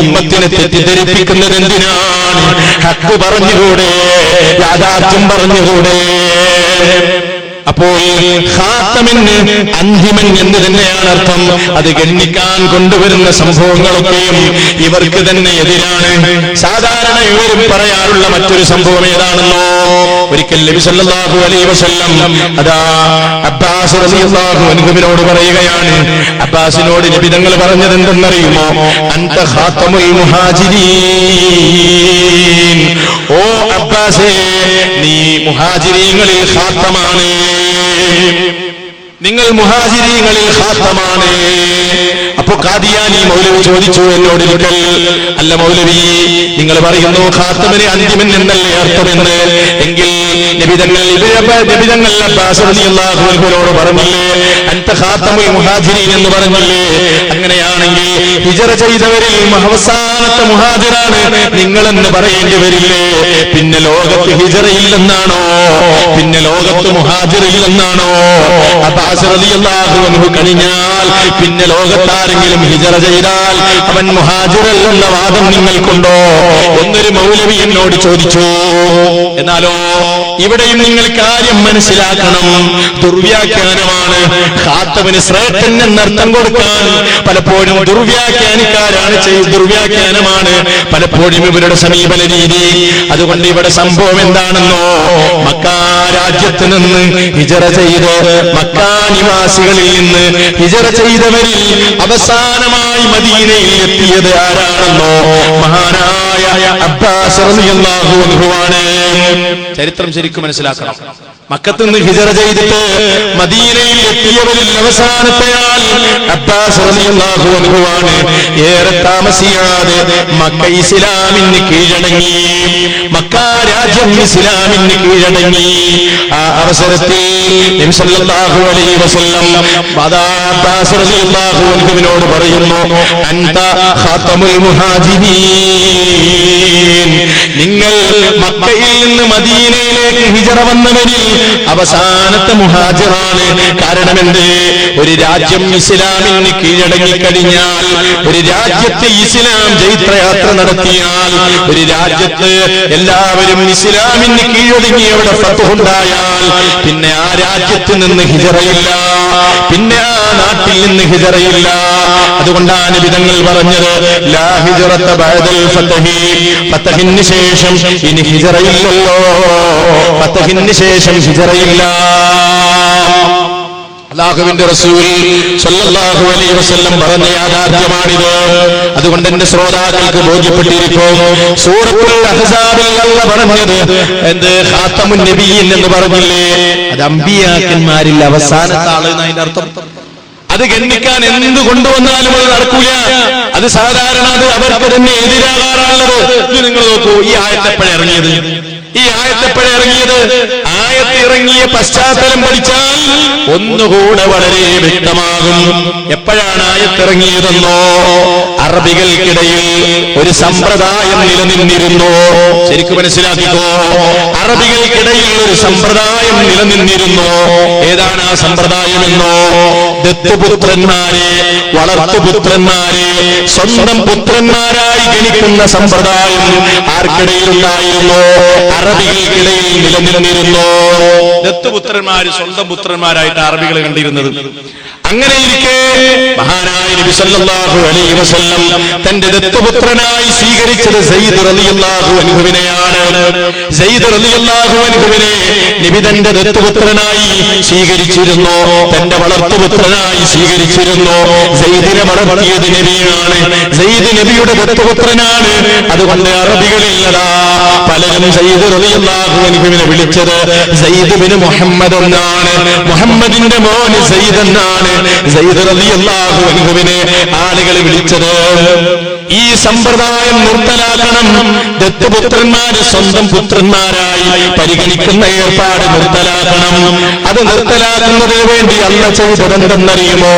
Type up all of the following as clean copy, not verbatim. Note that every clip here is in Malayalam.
ഉമ്മത്തിനെ തെറ്റിദ്ധരിപ്പിക്കുന്നത് എന്തിനാണ്? ഹക്ക് പറഞ്ഞുകൂടെ, യാഥാർത്ഥ്യം പറഞ്ഞുകൂടെ? അപ്പോൾ ഖാതമിന് അന്തിമൻ എന്ന് തന്നെയാണ് അർത്ഥം. അത് ഗണ്ണിക്കാൻ കൊണ്ടുവരുന്ന സംഭവങ്ങളൊക്കെയും ഇവർക്ക് തന്നെ എതിരാണ്. സാധാരണ ഇവരും പറയാറുള്ള മറ്റൊരു സംഭവം ഏതാണെന്നോ, ഒരിക്കൽ നബി സല്ലല്ലാഹു അലൈഹി വസല്ലം അതാ അബ്ബാസ് റളിയല്ലാഹു അൻഹുവിനോട് പറയുകയാണ്. അബ്ബാസിനോട് നബി തങ്ങൾ പറഞ്ഞത് എന്തെന്നറിയുമോ? അൻത ഖാതമുൽ മുഹാജിരീൻ, ഓ അബ്ബാസേ, നീ മുഹാജിരീങ്ങളിൽ ഖാതമാണ്, നിങ്ങൾ മുഹാജിരീങ്ങളിൽ ഖാതമാണ്. അപ്പോ ഖാദിയാനി മൗലവി ചോദിച്ചു എന്നോടൊരിക്കൽ, അല്ല മൗലവി, നിങ്ങൾ പറയുന്നു ഖാതമിന് അന്തിമൻ എന്നല്ലേ അർത്ഥമെന്ന്, എങ്കിൽ നബിതങ്ങൾ അബ്ബാസ് റളിയല്ലാഹു അൻഹുവിനോട് പറഞ്ഞില്ലേ അൻത ഖാതമുൽ മുഹാജിരീൻ എന്ന് പറഞ്ഞില്ലേ? അങ്ങനെയാണെങ്കിൽ ഹിജ്റ ചെയ്തവരിൽ അവസാനത്തെ മുഹാജിറാണ് നിങ്ങളെന്ന് പറയേണ്ടി വരില്ലേ? പിന്നെ ലോകത്ത് ഹിജ്റയില്ലെന്നാണോ? പിന്നെ ലോകത്ത് മുഹാജിറില്ലെന്നാണോ? അബ്ബാസ് റളിയല്ലാഹു അൻഹു കഴിഞ്ഞാൽ പിന്നെ ലോകത്താരെങ്കിലും ഹിജ്റ ചെയ്താൽ അവൻ മുഹാജിറല്ലെന്ന വാദം നിങ്ങൾക്കുണ്ടോ എന്നൊരു മൗലവി എന്നോട് ചോദിച്ചു. എന്നാലോ ഇവിടെയും നിങ്ങൾ കാര്യം മനസ്സിലാക്കണം, ദുർവ്യാഖ്യാനമാണ്. ഖാതമിന് ശ്രേഷ്ഠൻ എന്നർത്ഥം കൊടുക്കാൻ പലപ്പോഴും ദുർവ്യാഖ്യാനമാണ് പലപ്പോഴും ഇവരുടെ സമീപന രീതി. അതുകൊണ്ട് ഇവിടെ സംഭവം എന്താണെന്നോ, മക്കാ രാജ്യത്ത് നിന്ന് ഹിജ്റ ചെയ്ത് മക്കാ നിവാസികളിൽ നിന്ന് ഹിജ്റ ചെയ്തവരിൽ അവസാനമായി മദീനയിൽ എത്തിയത് ആരാണെന്നോ, മഹാനായ അബ്ബാസ് റളിയല്ലാഹു അൻഹുവാണ്. ചരിത്രം ശരിക്കും മനസ്സിലാക്കണം. മക്കത്ത് നിന്ന് ഹിജ്റ ചെയ്തിട്ട് മദീനയിൽ എത്തിയവരിൽ അവസാനത്തെയാൾ അബ്ബാസ് റളിയല്ലാഹു അൻഹുവാണ്. ഏറെ താമസിയാതെ മക്ക ഇസ്ലാമിന് കീഴടങ്ങി, മക്ക രാജ്യം ഇസ്ലാമിന് കീഴടങ്ങി. ആ അവസരത്തിൽ നബി സല്ലല്ലാഹു അലൈഹി വസല്ലം അബ്ബാസ് റളിയല്ലാഹു അൻഹുവിനോട് പറയുന്നു, അൻത ഖാതമുൽ മുഹാജിരീൻ, നിങ്ങൾ മക്കയിൽ നിന്ന് മദീനയിലേക്ക് ഹിജ്റ വന്നവരിൽ അവസാനത്തെ മുഹാജിറാണ്. കാരണം എന്ത്? ഒരു രാജ്യം ഇസ്ലാമിന് കീഴടങ്ങിക്കഴിഞ്ഞാൽ, ഒരു രാജ്യത്ത് ഇസ്ലാം ജൈത്രയാത്ര നടത്തിയാൽ, ഒരു രാജ്യത്ത് എല്ലാവരും ഇസ്ലാമിന് കീഴടങ്ങി അവിടെ ഫത്ഹുണ്ടായാൽ പിന്നെ ആ രാജ്യത്ത് നിന്ന് ഹിജ്റയില്ല, പിന്നെ ആ നാട്ടിൽ നിന്ന് ഹിജ്റയില്ല. അതുകൊണ്ടാണ് നബിതങ്ങൾ പറഞ്ഞത് ലാ ഹിജ്റത ബഅദൽ ഫത്ഹി, ഫത്ഹിന് ശേഷം ഇനി ഹിജ്റയില്ലല്ലോ, ഫത്ഹിന് ശേഷം ഹിജ്റയില്ല. അല്ലാഹുവിന്റെ റസൂൽ സ്വല്ലല്ലാഹു അലൈഹി വസല്ലം പറഞ്ഞ യാഥാർത്ഥ്യമാണിത്. അതുകൊണ്ട് എന്റെ ശ്രോതാക്കൾക്ക് ബോധ്യപ്പെട്ടിരിക്കും. സൂറത്തുൽ അഹ്സാബിൽ അല്ലാഹു പറഞ്ഞത് എന്ത്? ഖാതമുൻ നബിയ്യീൻ എന്ന് പറഞ്ഞില്ലേ? അത് അമ്പിയാക്കന്മാരിൽ അവസാനത്തെ ആള് എന്നതിന്റെ അർത്ഥം. അത് ഗണ്ണിക്കാൻ എന്ത് കൊണ്ടുവന്നാലും അത് നടക്കൂല. അത് സാധാരണ അത് അവർക്ക് തന്നെ എതിരാകാറുള്ളത്. ഇത് നിങ്ങൾ നോക്കൂ, ഈ ആയത്തെപ്പോഴാണ് ഇറങ്ങിയത്? ഈ ആയത്തെപ്പോഴാണ് ഇറങ്ങിയത്? ആയത്ത് ഇറങ്ങിയ പശ്ചാത്തലം പഠിച്ചാൽ ഒന്നുകൂടെ വളരെ വ്യക്തമാകും. എപ്പോഴാണ് ആയത്തിറങ്ങിയതെന്നോ, അറബികൾക്കിടയിൽ ഒരു സമ്പ്രദായം നിലനിന്നിരുന്നു. ശരിക്കും മനസ്സിലാക്കിക്കോ, അറബികൾക്കിടയിൽ ഒരു സമ്പ്രദായം നിലനിന്നിരുന്നു. ഏതാണ് ആ സമ്പ്രദായം എന്നോ? ദത്തുപുത്രന്മാരെ, വളർത്തുപുത്രന്മാരെ സ്വന്തം പുത്രന്മാരായി ഗണിക്കുന്ന സമ്പ്രദായം ആർക്കിടയിലുണ്ടായിരുന്നു? അറബികൾക്കിടയിൽ നിലനിന്നിരുന്നു. ദത്തുപുത്രന്മാര് സ്വന്തം പുത്രന്മാരായിട്ട് അറബികൾ കണ്ടിരുന്നത്. അങ്ങനെയിരിക്കെ മഹാനായ നബി സല്ലല്ലാഹു അലൈഹി വസല്ലം തന്റെ ദത്തുപുത്രനായി സ്വീകരിച്ചത് സയ്യിദ് റളിയല്ലാഹു അൻഹുവിനെയാണ്. സയ്യിദ് റളിയല്ലാഹു അൻഹുവിനെ നബി തന്റെ ദത്തുപുത്രനായി സ്വീകരിച്ചിരുന്നു, തന്റെ വളർത്തുപുത്രനായി സ്വീകരിച്ചിരുന്നു. സയ്യിദിനെ വളർത്തിയത് നബിയാണ്, സയ്യിദ് നബിയുടെ ദത്തുപുത്രനാണ്. അതുകൊണ്ട് അറബികളില്ലതാ പലരും സയ്യിദ് റളിയല്ലാഹു അൻഹുവിനെ വിളിച്ചത് സയ്യിദ് ബിൻ മുഹമ്മദ് എന്നാണ്. മുഹമ്മദിന്റെ മോൻ സയ്യിദ് എന്നാണ് സയ്യിദ് റളിയല്ലാഹു അൻഹുവിനെ ആളുകൾ വിളിച്ചത്. ഈ സമ്പ്രദായം നിർത്തലാക്കണം. ദത്തുപുത്രന്മാര് സ്വന്തം പുത്രന്മാരായി പരിഗണിക്കുന്ന ഏർപ്പാട് നിർത്തലാക്കണം. അത് നിർത്തലാക്കുന്നതിന് വേണ്ടി അല്ലാഹു ചെയ്തതെന്തെന്നറിയുമോ?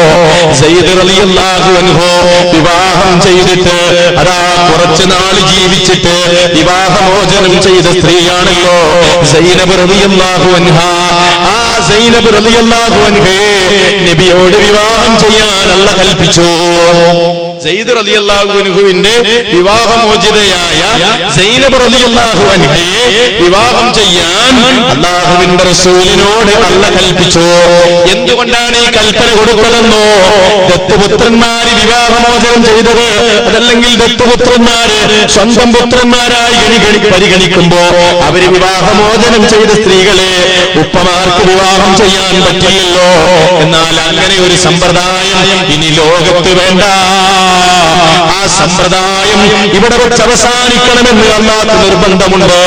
സയ്യിദ് റളിയല്ലാഹു അൻഹു വിവാഹം ചെയ്തിട്ട് അതാ കുറച്ചു നാൾ ജീവിച്ചിട്ട് വിവാഹമോചനം ചെയ്ത സ്ത്രീയാണല്ലോ സൈനബ് റളിയല്ലാഹു അൻഹ. ആ സൈനബ് റളിയല്ലാഹു അൻഹയെ നബിയോട് വിവാഹം ചെയ്യാൻ അല്ലാഹു കൽപ്പിച്ചു. സെയ്ദ് റളിയല്ലാഹു അൻഹുവിന്റെ വിവാഹമോചിതയായ സൈനബ് റളിയല്ലാഹു അൻഹയെ വിവാഹം ചെയ്യാൻ അല്ലാഹുവിന്റെ റസൂലിനോട് അല്ലാഹു കൽപ്പിച്ചു. എന്തുകൊണ്ടാണ് ഈ കൽപ്പന കൊടുത്തതെന്നോ? ദത്തുപുത്രന്മാര് വിവാഹമോചനം ചെയ്തത്, അതല്ലെങ്കിൽ ദത്തുപുത്രന്മാര് സ്വന്തം പുത്രന്മാരായി പരിഗണിക്കുമ്പോ അവര് വിവാഹമോചനം ചെയ്ത സ്ത്രീകളെ ഉപ്പമാർക്ക് വിവാഹം ചെയ്യാൻ പറ്റില്ലല്ലോ. എന്നാൽ അങ്ങനെ ഒരു സമ്പ്രദായം ഇനി ലോകത്ത് വേണ്ട. ആ സമ്പ്രദായം ഇവിടെ വെച്ച് അവസാനിക്കണമെന്ന് അല്ലാഹു നിർബന്ധമുണ്ട്.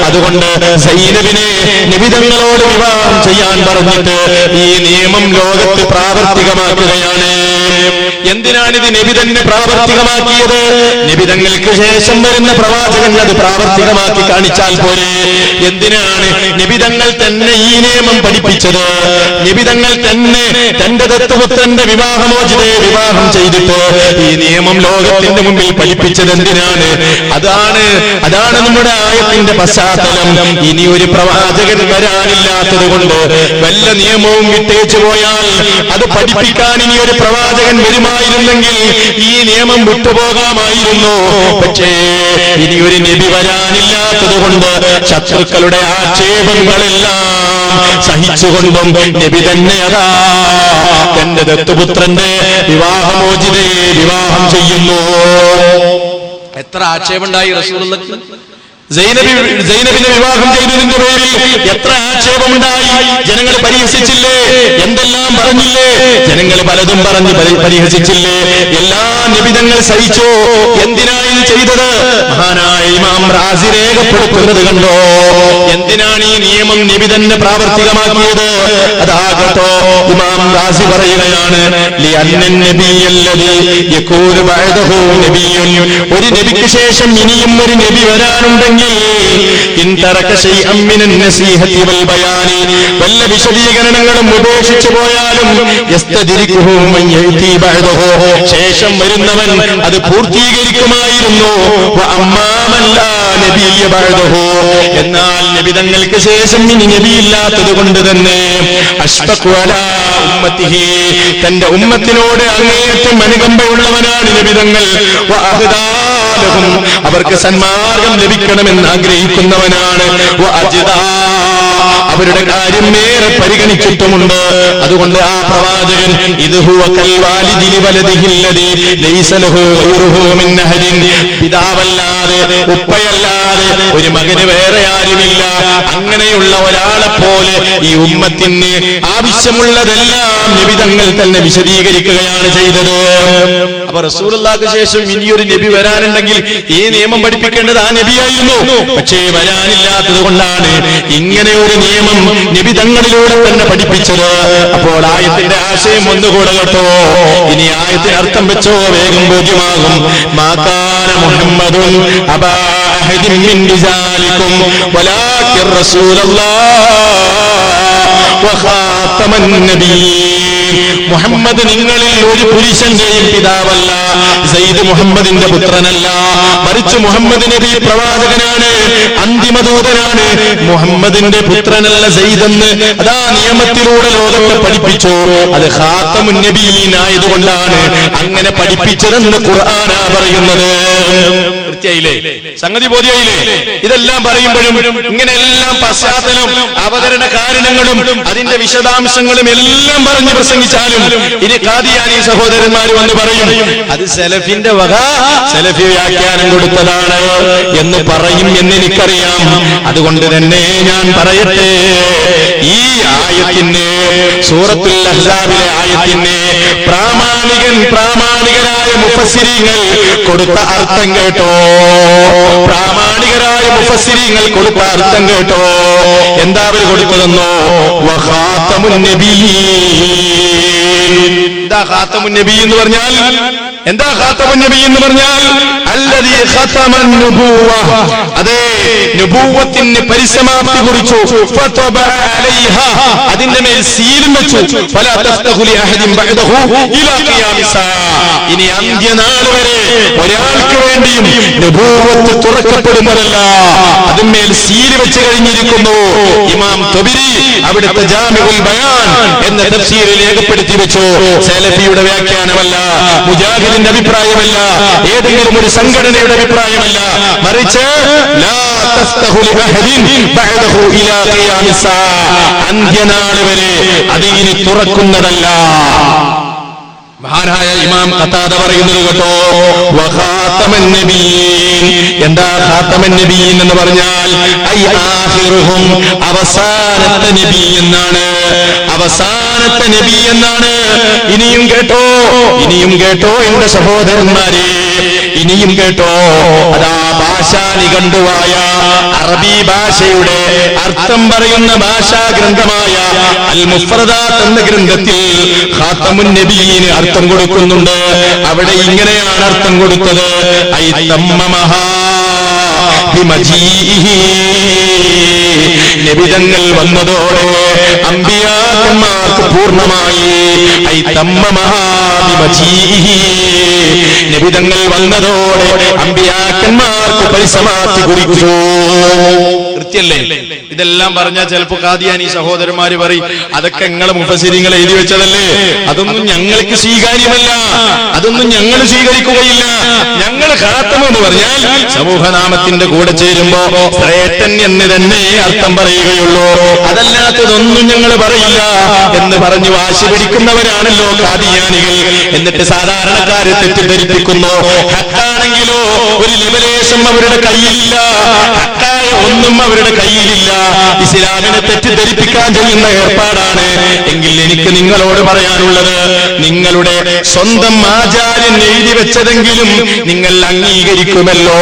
അതുകൊണ്ട് സൈനബിനെ നബി തങ്ങളോട് വിവാഹം ചെയ്യാൻ പറഞ്ഞിട്ട് ഈ നിയമം ലോകത്ത് പ്രാവർത്തികമാക്കുകയാണ്. എന്തിനാണിത് നബി തന്നെ പ്രാവർത്തികമാക്കിയത്? നബി തങ്ങൾക്ക് ശേഷം വരുന്ന പ്രവാചകൻ അത് പ്രാവർത്തികമാക്കി കാണിച്ചാൽ പോരെ? എന്തിനാണ് നബി തങ്ങൾ തന്നെ ഈ നിയമം പഠിപ്പിച്ചത്? നബി തങ്ങൾ തന്നെ തന്റെ ദത്തുപുത്രന്റെ വിവാഹമോചിതയെ വിവാഹം ചെയ്തിട്ട് ഈ നിയമം ലോകത്തിന്റെ മുമ്പിൽ പഠിപ്പിച്ചത് എന്തിനാണ്? അതാണ് നമ്മുടെ ആയത്തിന്റെ പശ്ചാത്തലം. ഇനി ഒരു പ്രവാചകൻ വരാനില്ലാത്തത് കൊണ്ട് വല്ല നിയമവും വിട്ടേച്ചു പോയാൽ അത് പഠിപ്പിക്കാൻ ഇനി ഒരു പ്രവാചകൻ വരുമായിരുന്നെങ്കിൽ ഈ നിയമം വിട്ടുപോകാമായിരുന്നു. പക്ഷേ ഇനി ഒരു നബി വരാനില്ലാത്തത് കൊണ്ട് ശത്രുക്കളുടെ ആക്ഷേപങ്ങളെല്ലാം സഹിച്ചുകൊണ്ടും നബി തന്നെ അതാ തന്റെ ദത്തുപുത്രന്റെ വിവാഹമോചിതയെ വിവാഹം ചെയ്യുന്നു. എത്ര ആക്ഷേപമുണ്ടായി റസൂലുള്ളാഹിക്ക്? സൈനബിനെ വിവാഹം ചെയ്തതിന്റെ പേരിൽ എത്ര ആക്ഷേപമുണ്ടായി? ജനങ്ങൾ പരിഹസിച്ചില്ലേ? എന്തെല്ലാം പറഞ്ഞില്ലേ? ജനങ്ങൾ പലതും പറഞ്ഞ് പരിഹസിച്ചില്ലേ? എല്ലാ നിബിധങ്ങൾ സഹിച്ചു. എന്തിനാണ് ഇത് ചെയ്തത്? മഹാനായ ഇമാം റാസി രേഖപ്പെടുത്തുന്നത് കണ്ടോ? എന്തിനാണ് ഈ നിയമം നബി തന്നെ പ്രാവർത്തികമാക്കിയത്? അതാകട്ടോ ഇമാം റാസി പറയുകയാണ്, ഒരു നബിക്ക് ശേഷം ഇനിയും ഒരു നബി വരാനുണ്ടെങ്കിൽ വല്ല വിശദീകരണങ്ങളും ഉപേക്ഷിച്ചു പോയാലും ശേഷം വരുന്നവൻ അത് പൂർത്തീകരിക്കുമായിരുന്നു. എന്നാൽ നബി തങ്ങൾക്ക് ശേഷം ഇനി നബിയില്ലാത്തത് കൊണ്ട് തന്നെ തന്റെ ഉമ്മത്തിനോട് അങ്ങേയറ്റം അനുകമ്പയുള്ളവനാണ് നബി തങ്ങൾ. അവർക്ക് സന്മാർഗം ലഭിക്കണമെന്ന് ആഗ്രഹിക്കുന്നവനാണ്. അവരുടെ കാര്യം ഏറെ പരിഗണിച്ചിട്ടുമുണ്ട്. അതുകൊണ്ട് ആ പ്രവാചകൻ പിതാവല്ലാതെ ഉപ്പയല്ലാതെ ഒരു മകന് വേറെ ആരുമില്ല. അങ്ങനെയുള്ള ഒരാളെ പോലെ ഈ ഉമ്മത്തിന് ആവശ്യമുള്ളതെല്ലാം നബി തങ്ങൾ തന്നെ വിശദീകരിക്കുകയാണ് ചെയ്തത്. അപ്പൊ റസൂലുള്ളാഹിക്ക് ശേഷം ഇനിയൊരു നബി വരാനുണ്ടെങ്കിൽ ഈ നിയമം പഠിപ്പിക്കേണ്ടത് ആ നബിയായിരുന്നു. പക്ഷേ വരാനില്ലാത്തത് കൊണ്ടാണ് ഇങ്ങനെ ഒരു നിയമം നബി തങ്ങളിലൂടെ തന്നെ പഠിപ്പിച്ചത്. അപ്പോൾ ആയത്തിന്റെ ആശയം ഒന്നുകൂടെ കേട്ടോ. ഇനി ആയത്തിന് അർത്ഥം വെച്ചോ, വേഗം ബോധ്യമാകും. മാകാന മുഹമ്മദുൻ അബാ അഹദിൻ മിൻ റിജാലികും വലാകിർ റസൂലല്ലാഹ് വഖാതമൻ നബിയ്യീൻ. മുഹമ്മദ് നിങ്ങളിൽ ഒരു പുരുഷന്റെയും പിതാവല്ല, സയ്യിദ് മുഹമ്മദിന്റെ പുത്രനല്ല, മറിച്ച് മുഹമ്മദ് നബി പ്രവാചകനാണ്, അന്തിമദൂതനാണ്. മുഹമ്മദിന്റെ പുത്രനല്ല സയ്യിദെന്ന് അതാ നിയമത്തിലൂടെ ലോകത്തെ പഠിപ്പിച്ചു. അത് ഖാതമുൻ നബിയീൻ ആയതുകൊണ്ടാണ് അങ്ങനെ പഠിപ്പിച്ചതെന്ന് ഖുർആനാ പറയുന്നത്. വൃത്തിയായില്ലേ? സംഗതി ബോധ്യമായില്ലേ? ഇതെല്ലാം പറയുമ്പോഴും ഇങ്ങനെയെല്ലാം പശ്ചാത്തലം, അവതരണ കാരണങ്ങളും അതിന്റെ വിശദാംശങ്ങളും എല്ലാം പറഞ്ഞ് പ്രസംഗിച്ചാലും ഇനി ഖാദിയാനി സഹോദരന്മാർ വന്ന് പറയും അത് സലഫിന്റെ വക, സലഫി വ്യാഖ്യാനം കൊടുത്തതാണ് എന്ന് പറയും എന്നെനിക്കറിയാം. അതുകൊണ്ട് തന്നെ ഞാൻ പറയട്ടെ, ഈ ആയത്തിന്, സൂറത്തുൽ അഹ്സാബിലെ ആയത്തിന് പ്രാമാണികരായ മുഫസ്സിരീങ്ങൾ കൊടുത്ത അർത്ഥം കേട്ടോ. പ്രാമാണികരായ മുഫസ്സിരീങ്ങൾ കൊടുത്ത അർത്ഥം കേട്ടോ. എന്താ അവർ കൊടുത്തതെന്നോ? വഖാതമുൻ നബിയ്യീൻ. എന്താ ഖാതമുൻ നബി എന്ന് പറഞ്ഞാൽ? എന്താ ഖാതമുൻ നബി എന്ന് പറഞ്ഞാൽ? അല്ലദീ ഖതമൻ നുബുവ്വ. അതെ, നുബുവ്വത്തിന് പരിസമാപ്തി കുറിച്ചു. ഫതബ അലൈഹ, അതിന്റെ മേൽ സീലും വെച്ചു. ഫലാ തഫ്തഹു ലി അഹദിൻ ബഅദഹു ഇലാ ഖിയാമിസ. ഇനി അന്ത്യനാൾ വരെ ഒരാൾക്ക് വേണ്ടിയും നുബുവ്വത്ത് തുറക്കപ്പെടുന്നതല്ല, അതിന്മേൽ സീല് വെച്ച് കഴിഞ്ഞിരിക്കുന്നു. ഇമാം ത്വബരി അവിടുത്തെ ജാമിഉൽ ബയാൻ എന്ന തഫ്സീറിൽ രേഖപ്പെടുത്തി വെച്ചു. സലഫിയുടെ വ്യാഖ്യാനമല്ല, മുജാഹിദിന്റെ അഭിപ്രായമല്ല, ഏതെങ്കിലും ഒരു സംഘടനയുടെ അഭിപ്രായമല്ല, മറിച്ച് ലാ തഫ്തഹു ലിഅഹദിൻ ബഅദഹു ഇലാ ഖിയാമിസ് സാഅ, അന്ത്യനാൾ വരെ അത് ഇനി തുറക്കുന്നതല്ല. മഹാനായ ഇമാം ഖതാദ പറയുന്നത് കേട്ടോ, വഖാതമൻ നബിയീൻ. എന്താ ഖാതമൻ നബിയീൻ എന്ന് പറഞ്ഞാൽ ഐ ആഖിറുഹും, അവസാനത്തെ നബി എന്നാണ്. അവസാനത്തെ നബി എന്നാണ്. ഇനിയും കേട്ടോ, ഇനിയും കേട്ടോ എന്റെ സഹോദരന്മാരെ, ഇനിയും കേട്ടോ. അതാ ഭാഷാ നിഘണ്ടുവായ അറബി ഭാഷയുടെ അർത്ഥം പറയുന്ന ഭാഷാ ഗ്രന്ഥമായ അൽ മുഫ്രദാത്ത് എന്ന ഗ്രന്ഥത്തിൽ ഖാതമുൻ നബിയീന് അർത്ഥം കൊടുക്കുന്നുണ്ട്. അവിടെ ഇങ്ങനെയാണ് അർത്ഥം കൊടുത്തത്, ഐ തമ്മമഹാ ബിമജീഇഹി, നബിതങ്ങൾ വന്നതോടെ അമ്പിയാക്കന്മാർക്ക് പൂർണ്ണമായി. ഐ തമ്മമഹാ ബിമജീഇഹി, നബിതങ്ങൾ വന്നതോടെ അമ്പിയാക്കന്മാർക്ക് പരിസമാപ്തി കുറിച്ചു. കൃത്യല്ലേ? ഇതെല്ലാം പറഞ്ഞാൽ ചിലപ്പോ ഖാദിയാനി സഹോദരന്മാര് പറയും, അതൊക്കെ നിങ്ങളെ മുഫസ്സിരീങ്ങൾ എഴുതി വെച്ചതല്ലേ, അതൊന്നും ഞങ്ങൾക്ക് സ്വീകാര്യമല്ല, അതൊന്നും ഞങ്ങൾ സ്വീകരിക്കുകയില്ല. ഞങ്ങൾ ഖാത്തം എന്ന് പറഞ്ഞാൽ സമൂഹനാമത്തിന്റെ കൂടെ ചേരുമ്പോ ശ്രേഷ്ഠൻ എന്ന് തന്നെ അർത്ഥം പറയുകയുള്ളൂ, അതല്ലാത്തതൊന്നും ഞങ്ങൾ പറയില്ല എന്ന് പറഞ്ഞു വാശി പിടിക്കുന്നവരാണല്ലോ ഖാദിയാനികൾ. എന്നിട്ട് സാധാരണക്കാരെ തെറ്റിദ്ധരിപ്പിക്കുന്നു. ഹക്കാണെങ്കിലോ ഒരു ലിബറേഷൻ അവരുടെ കയ്യിലില്ല, ഹക്കായ ഒന്നും അവരുടെ കയ്യിലില്ല. ഇസ്ലാമിനെ തെറ്റിദ്ധരിപ്പിക്കാൻ ചെയ്യുന്ന ഏർപ്പാടാണ്. എങ്കിൽ എനിക്ക് നിങ്ങളോട് പറയാനുള്ളത്, നിങ്ങളുടെ സ്വന്തം ആചാര്യൻ എഴുതി വെച്ചതെങ്കിലും നിങ്ങൾ അംഗീകരിക്കുമല്ലോ,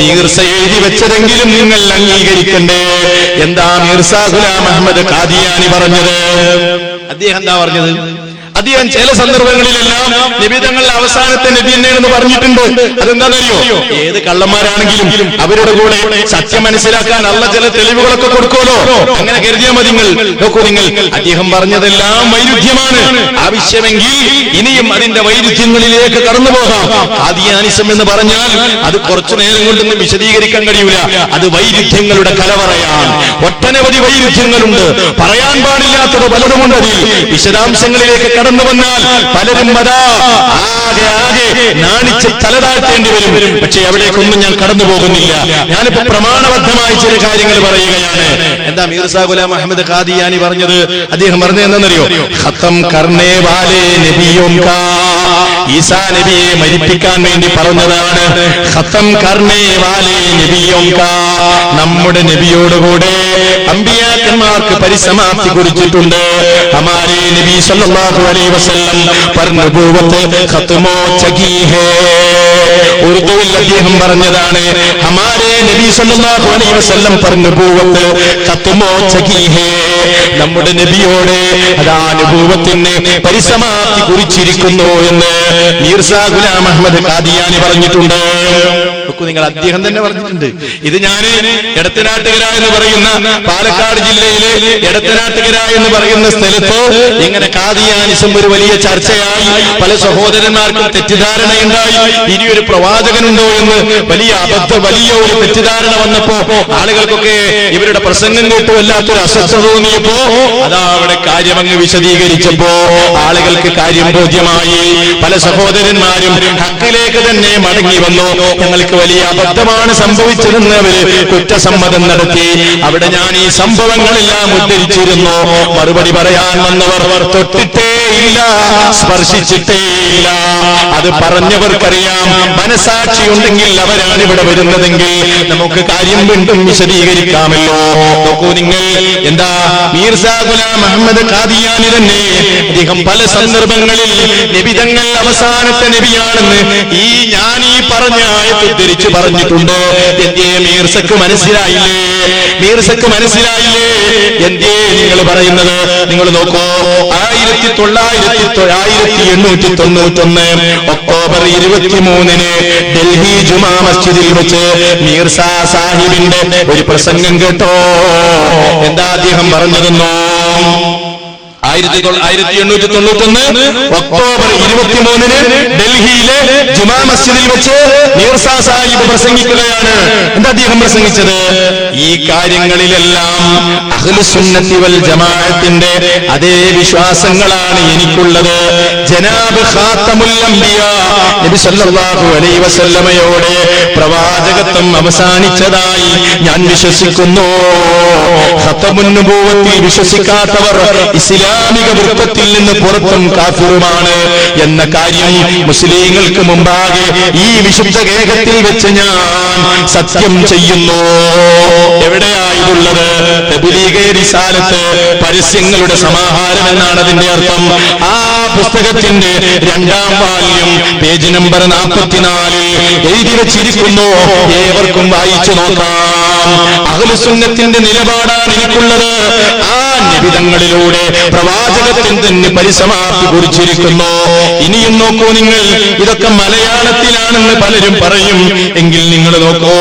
മീർസ എഴുതി വെച്ചതെങ്കിലും നിങ്ങൾ അംഗീകരിക്കണ്ടേ. എന്താ മീർസ ഗുലാം അഹ്മദ് ഖാദിയാനി പറഞ്ഞത്? അദ്ദേഹം എന്താ പറഞ്ഞത്? അദ്ദേഹം ചില സന്ദർഭങ്ങളിലെല്ലാം നിബിതങ്ങളുടെ അവസാനത്തെ നബി എന്ന് പറഞ്ഞിട്ടുണ്ട്. അതെന്താണെന്നറിയോ? ഏത് കള്ളന്മാരാണെങ്കിലും അവരുടെ കൂടെ സത്യം മനസ്സിലാക്കാൻ അള്ള ചില തെളിവുകളൊക്കെ കൊടുക്കുമല്ലോ. അങ്ങനെ കരുതിയാൽ മതി. നിങ്ങൾ നോക്കൂ, നിങ്ങൾ അദ്ദേഹം പറഞ്ഞതെല്ലാം വൈരുദ്ധ്യമാണ്. ആവശ്യമെങ്കിൽ ഇനിയും അതിന്റെ വൈരുദ്ധ്യങ്ങളിലേക്ക് കടന്നു പോകാം. ഖാദിയാനിസം എന്ന് പറഞ്ഞാൽ അത് കുറച്ചു നേരം കൊണ്ടൊന്നും വിശദീകരിക്കാൻ കഴിയൂല. അത് വൈരുദ്ധ്യങ്ങളുടെ കലവറയാണ്. ഒട്ടനവധി വൈരുദ്ധ്യങ്ങളുണ്ട്, പറയാൻ പാടില്ലാത്തത് പലതുമുണ്ട്. അതിൽ വിശദാംശങ്ങളിലേക്ക് കടന്നു വന്നാൽ പലരും ആകെ നാണിച്ച് തലതാഴ്ത്തേണ്ടി വരും. പക്ഷെ അവിടേക്കൊന്നും ഞാൻ കടന്നു പോകുന്നില്ല. ഞാനിപ്പോ പ്രമാണബദ്ധമായി ചില കാര്യങ്ങൾ പറയുകയാണ്. എന്താ മീർസ ഗുലാം അഹ്മദ് ഖാദിയാനി പറഞ്ഞത്? അദ്ദേഹം പറഞ്ഞത് എന്താണെന്നറിയോ? ഖത്തം കർണേ വാലേ നബിയും കാ, ഈസാ നബിയെ മരിപ്പിക്കാൻ വേണ്ടി പറഞ്ഞതാണ്. ഖത്തം കർണേ വാലേ നബിയും കാ, നമ്മുടെ നബിയോടുകൂടെ അമ്പിയാക്കന്മാർക്ക് പരിസമാപ്തി കുറിച്ചിട്ടുണ്ട്. ഹമാരേ നബി സല്ലല്ലാഹു अलैहि वसल्लम पर नबूवत खत्मो चकी है. ഉറുദുവിൽ അദ്ദേഹം പറഞ്ഞതാണ്, ഹമാരേ നബി സല്ലല്ലാഹു അലൈഹി വസല്ലം पर नबूवत खत्मो चकी है, നമ്മുടെ നബിയോട് അതാ നബൂവത്തിന് പരിസമാപ്തി കുറിച്ചിരിക്കുന്നു എന്ന് മീർസ ഗുലാം അഹ്മദ് ഖാദിയാനി പറഞ്ഞിട്ടുണ്ട്. നിങ്ങൾ അദ്ദേഹം തന്നെ പറഞ്ഞിട്ടുണ്ട്. ഇത് ഞാൻ എടത്തനാട്ടുകര എന്ന് പറയുന്ന പാലക്കാട് ജില്ലയിലെ എടത്തനാട്ടുകര എന്ന് പറയുന്ന സ്ഥലത്ത് ഇങ്ങനെ ഖാദിയാനിസം ഒരു വലിയ ചർച്ചയായി. പല സഹോദരന്മാർക്കും തെറ്റിദ്ധാരണയുണ്ടായി, ഇനിയൊരു പ്രവാചകനുണ്ടോ എന്ന്. വലിയ ഒരു തെറ്റിദ്ധാരണ വന്നപ്പോ ആളുകൾക്കൊക്കെ ഇവരുടെ പ്രസംഗം കേട്ടു വല്ലാത്തൊരു അസ്വസ്ഥത തോന്നിയപ്പോ അതാ അവിടെ കാര്യമങ്ങ് വിശദീകരിച്ചപ്പോ ആളുകൾക്ക് കാര്യം ബോധ്യമായി. പല സഹോദരന്മാരും ഹക്കിലേക്ക് തന്നെ മടങ്ങി വന്നു. ഞങ്ങൾക്ക് വലിയ അബദ്ധമാണ് സംഭവിച്ചതെന്ന് അവര് കുറ്റസമ്മതം നടത്തി. അവിടെ ഞാൻ ഈ സംഭവങ്ങളെല്ലാം ഉദ്ധരിച്ചിരുന്നു. മറുപടി പറയാൻ വന്നവർ തൊട്ടിട്ടേയില്ല, സ്പർശിച്ചിട്ടേയില്ല. അത് പറഞ്ഞവർക്കറിയാം. മനസാക്ഷി ഉണ്ടെങ്കിൽ അവരാണ് ഇവിടെ വരുന്നതെങ്കിൽ നമുക്ക് കാര്യം വീണ്ടും വിശദീകരിക്കാമല്ലോ. നോക്കൂ നിങ്ങൾ, എന്താ മീർസ ഗുലാം അഹ്മദ് ഖാദിയാനി തന്നെ അദ്ദേഹം പല സന്ദർഭങ്ങളിൽ നബിതങ്ങൾ അവസാനത്തെ നബിയാണെന്ന് ഞാൻ ഈ പറഞ്ഞ ആയത്ത് ഉദ്ധരിച്ചു പറഞ്ഞിട്ടുണ്ട്. എന്തേ മീർസക്ക് മനസ്സിലായില്ലേ? മീർസക്ക് മനസ്സിലായില്ലേ? എന്തേ നിങ്ങൾ പറയുന്നത്? നിങ്ങൾ നോക്കൂ, 1891 ഒക്ടോബർ 23 ഡൽഹി ജുമാ മസ്ജിദിൽ വെച്ച് മീർസ സാഹിബിന്റെ ഒരു പ്രസംഗം കേട്ടോ. എന്താ അദ്ദേഹം പറഞ്ഞതെന്നോ? 1891 ഒക്ടോബർ 23 ഡൽഹിയിലെ ജുമാ മസ്ജിദിൽ വെച്ച് മീർസ സാഹിബ് പ്രസംഗിക്കുകയാണ്. എന്താ അദ്ദേഹം പ്രസംഗിച്ചത്? ഈ കാര്യങ്ങളിലെല്ലാം അഹ്ലുസുന്നത്തി വൽ ജമാഅത്തിന്റെ അതേ വിശ്വാസങ്ങളാണ് എനിക്കുള്ളത്. ജനാബ് ഖാതമുൽ അംബിയാ നബി സല്ലല്ലാഹു അലൈഹി വസല്ലമയോട് പ്രവാചകത്വം അവസാനിച്ചതായി ഞാൻ വിശ്വസിക്കുന്നു. ഖതമുൻ നുബുവത്തിൽ വിശ്വസിക്കാത്തവർ ഇസ്ലാമിക വൃത്തത്തിൽ നിന്ന് പുറത്തും കാഫിറുമാണ് എന്ന കാര്യം മുസ്ലിങ്ങൾക്ക് മുമ്പാകെ ഈ വിശുദ്ധ ഗേഹത്തിൽ വെച്ച് ഞാൻ സത്യം ചെയ്യുന്നു. എവിടെയായിട്ടുള്ളത്? തബ്ലീഗ് റിസാലത്ത്, പരസ്യങ്ങളുടെ സമാഹാരം എന്നാണ് അതിന്റെ അർത്ഥം. ആ പുസ്തകത്തിന്റെ 2ാം വാല്യം പേജ് നമ്പർ 44 എഴുതി വെച്ചിരിക്കുന്നു. ഏവർക്കും വായിച്ചു നോക്കാം. അഹ്ലുസുന്നത്തിന്റെ നിലപാടാണ് എനിക്കുള്ളത്. ആ നിബിധങ്ങളിലൂടെ പ്രവാചകത്തിൽ തന്നെ പരിസമാപ്തി കുറിച്ചിരിക്കുന്നു. ഇനിയും നോക്കൂ നിങ്ങൾ. ഇതൊക്കെ മലയാളത്തിലാണെന്ന് പലരും പറയും. എങ്കിൽ നിങ്ങൾ നോക്കൂ,